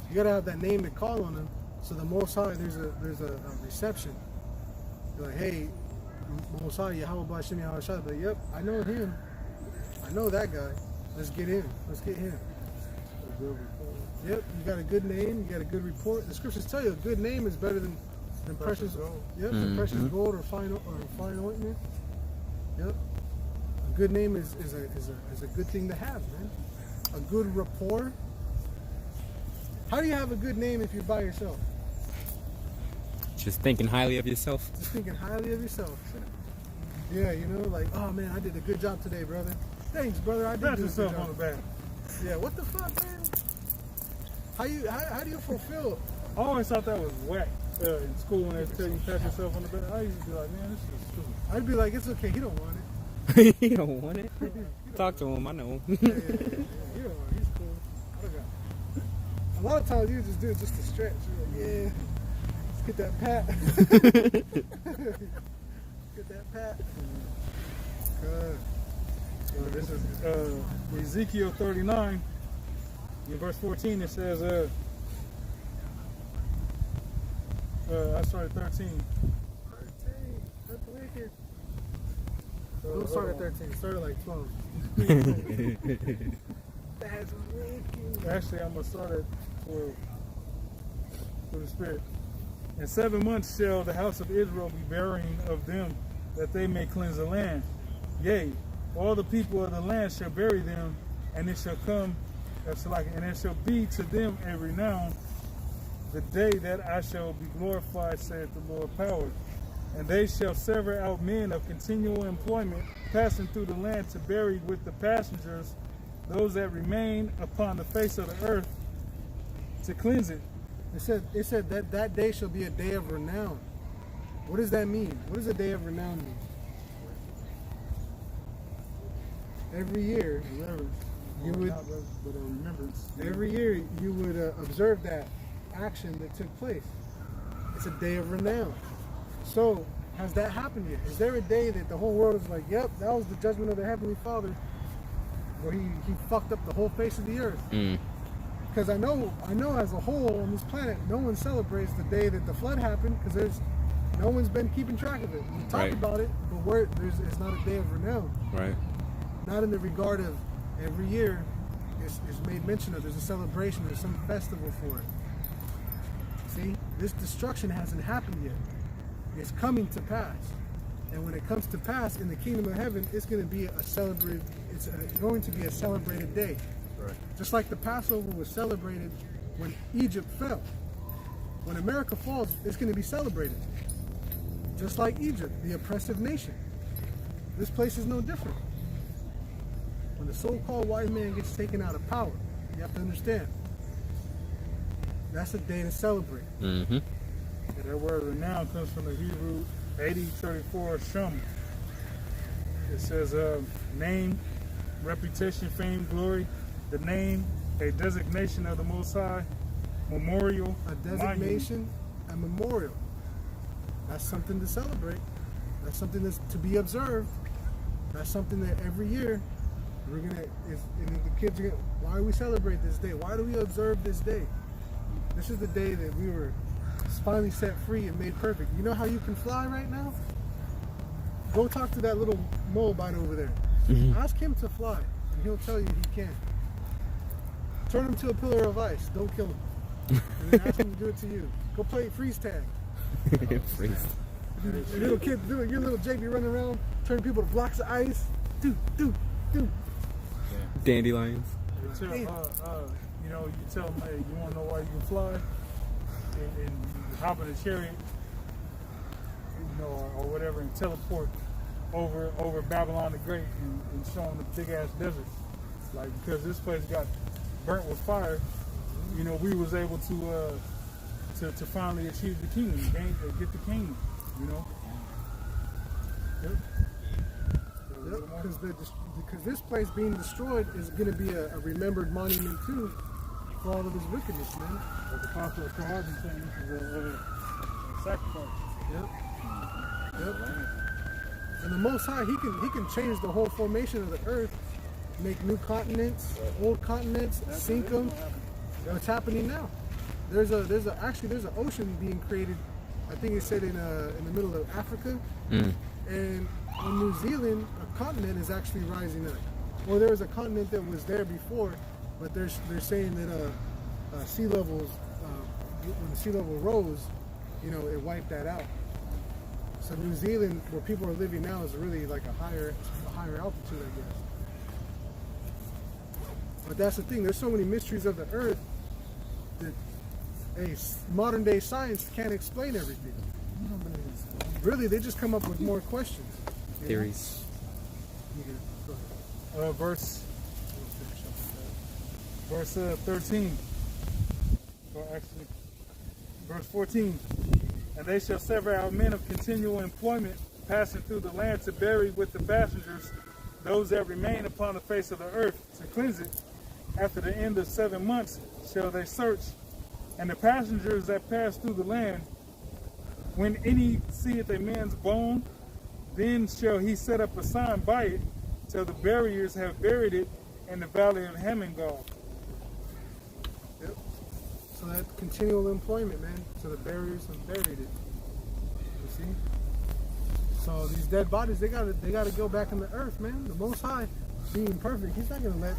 You gotta have that name to call on him. So the Most High, there's a reception. You're like, hey, Most High, YAHAWASHI, YAHAWASHI. But yep, I know him. I know that guy. Let's get him. Let's get him. Yep, you got a good name, you got a good report. The scriptures tell you a good name is better than precious gold. Yep, than precious gold or fine ointment. Yep. A good name is a good thing to have, man. A good rapport. How do you have a good name if you're by yourself? Just thinking highly of yourself. Just thinking highly of yourself. Yeah, you know, like, oh man, I did a good job today, brother. Thanks, brother. I did Pat do a good yourself job. on the back. Yeah, what the fuck, man? How do you fulfill? I always thought that was whack in school when they tell you pat yourself on the back. I used to be like, man, this is stupid. I'd be like, it's okay, he don't want it. You don't want it. Talk to him. I know him. Yeah, he don't want it. He's cool. I don't got it. A lot of times you just do it just to stretch. You're like, yeah, let's get that pat. Get that pat. This is Ezekiel 39. In verse 14 it says, I started 13. 13. That's wicked. Don't start at 13. Start at like 12. That's wicked. Actually, I'm going to start at 12. For the Spirit. In 7 months shall the house of Israel be burying of them, that they may cleanse the land. Yea, all the people of the land shall bury them, and it shall come, and it shall be to them a renown, the day that I shall be glorified, saith the Lord power. And they shall sever out men of continual employment, passing through the land to bury with the passengers those that remain upon the face of the earth, to cleanse it. It said that day shall be a day of renown. What does that mean? What does a day of renown mean? Every year, you would every year you would observe that action that took place. It's a day of renown. So has that happened yet? Is there a day that the whole world is like, yep, that was the judgment of the Heavenly Father, where he fucked up the whole face of the earth? Because I know as a whole on this planet, no one celebrates the day that the flood happened, because no one's been keeping track of it. We talk about it, but it's not a day of renown. Right. Not in the regard of every year it's made mention of. There's a celebration, there's some festival for it. See, this destruction hasn't happened yet. It's coming to pass. And when it comes to pass in the kingdom of heaven, it's going to be going to be a celebrated day. Right. Just like the Passover was celebrated when Egypt fell. When America falls, it's going to be celebrated. Just like Egypt, the oppressive nation. This place is no different. When the so-called wise man gets taken out of power, you have to understand, that's a day to celebrate. Mm-hmm. And that word renown comes from the Hebrew 8034 shum. It says name, reputation, fame, glory. The name, a designation of the Most High, memorial, a designation, a memorial. That's something to celebrate. That's something that's to be observed. That's something that every year and the kids are gonna, why do we celebrate this day? Why do we observe this day? This is the day that we were finally set free and made perfect. You know how you can fly right now? Go talk to that little Moabite over there. Ask him to fly, and he'll tell you he can. Turn him to a pillar of ice. Don't kill him. And then ask him to do it to you. Go play freeze tag. Freeze. Your little kid, your little Jake be running around, turning people to blocks of ice. Do. Dandelions. You tell them, hey, you want to know why you can fly? And you hop in a chariot, or whatever, and teleport over Babylon the Great and show them the big ass desert. Like, because this place got burnt with fire, we was able to finally achieve the kingdom, get the kingdom, Yep. Because this place being destroyed is going to be a remembered monument too for all of his wickedness, man. But the concept of Harvey thing is a sacrifice. Yep. And the Most High, he can change the whole formation of the earth, make new continents, old continents, sink them. What's happening now? There's an ocean being created. I think it said in the middle of Africa, and in New Zealand, a continent is actually rising up. Well, there was a continent that was there before, but they're saying that sea levels, when the sea level rose, it wiped that out. So New Zealand, where people are living now, is really like a higher altitude, I guess. But that's the thing. There's so many mysteries of the Earth that modern day science can't explain everything. Really, they just come up with more questions. Theories. Verse 13. Or actually, verse 14. And they shall sever out men of continual employment, passing through the land to bury with the passengers those that remain upon the face of the earth to cleanse it. After the end of 7 months shall they search, and the passengers that pass through the land, when any seeth a man's bone, then shall he set up a sign by it, till the buriers have buried it in the valley of Hamongog. Yep. So that continual employment, man. So the buriers have buried it. You see? So these dead bodies, they gotta go back in the earth, man. The Most High, being perfect, He's not gonna let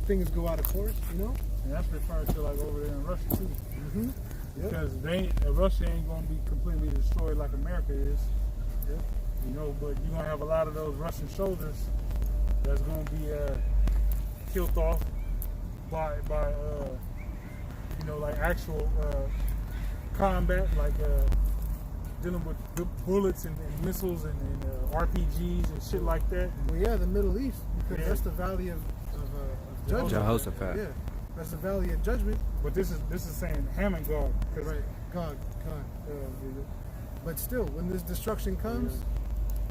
things go out of course, And that's referring to like over there in Russia too. Mm-hmm. Because Russia ain't gonna be completely destroyed like America is. Yep. But you're gonna have a lot of those Russian soldiers that's gonna be killed off by like actual combat, like dealing with bullets and missiles and RPGs and shit like that. Well, yeah, the Middle East, because that's the valley of judgment. Jehoshaphat. Yeah, that's the valley of judgment. But this is saying Hamongog. Right, God. But still, when this destruction comes,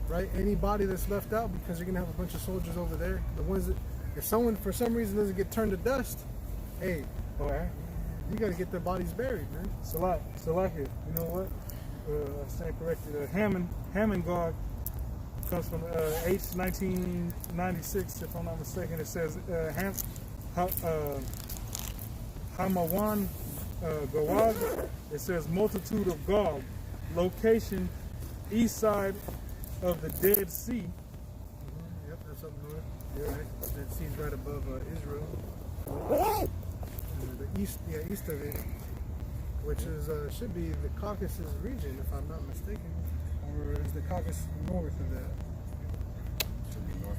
right, anybody that's left out, because you're gonna have a bunch of soldiers over there, the ones that, if someone for some reason doesn't get turned to dust, hey, you gotta get their bodies buried, man. Salakia, you know what? I stand corrected. Hamongog comes from H 1996, if I'm not mistaken. It says Hamawan Gawag. It says multitude of Gog. Location east side of the Dead Sea. Yep, that's up north. Yeah, right. Dead Sea's right above Israel. The east of it, which is should be the Caucasus region, if I'm not mistaken, or is the Caucasus north of that? Should be north.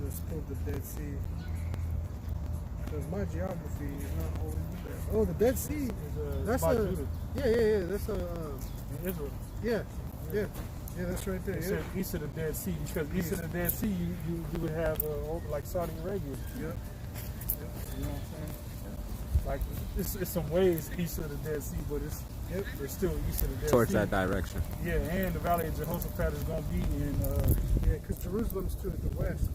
Let's pull the Dead Sea, because my geography is not holding me back. Oh, the Dead Sea. That's yeah. That's in Israel. Yeah, that's right there. It says east of the Dead Sea, because east of the Dead Sea you would have over like Saudi Arabia. Yep. You know what I'm saying? Like it's some ways east of the Dead Sea, but it's still east of the Dead Towards Sea. that direction. Yeah, and the Valley of Jehoshaphat is going to be in because Jerusalem's to the west.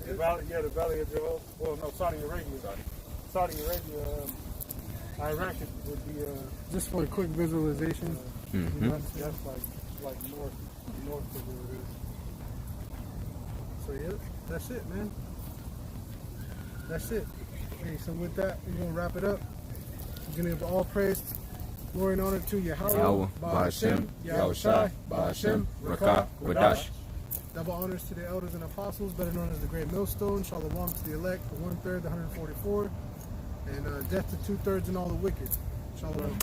The Valley of Jehoshaphat. Well, no, Saudi Arabia. Iraq would be just for a quick visualization. That's like north of where it is. So that's it, man. That's it. Okay, so with that, we're gonna wrap it up. We're gonna give all praise, glory, and honor to Yahawah, Ba'ashem, Yahawashi, Ba'ashem, Rakah, Wadash. Double honors to the elders and apostles, better known as the Great Millstone. Shalom to the elect, the 1/3, the 144, and death to 2/3 and all the wicked. Shalom.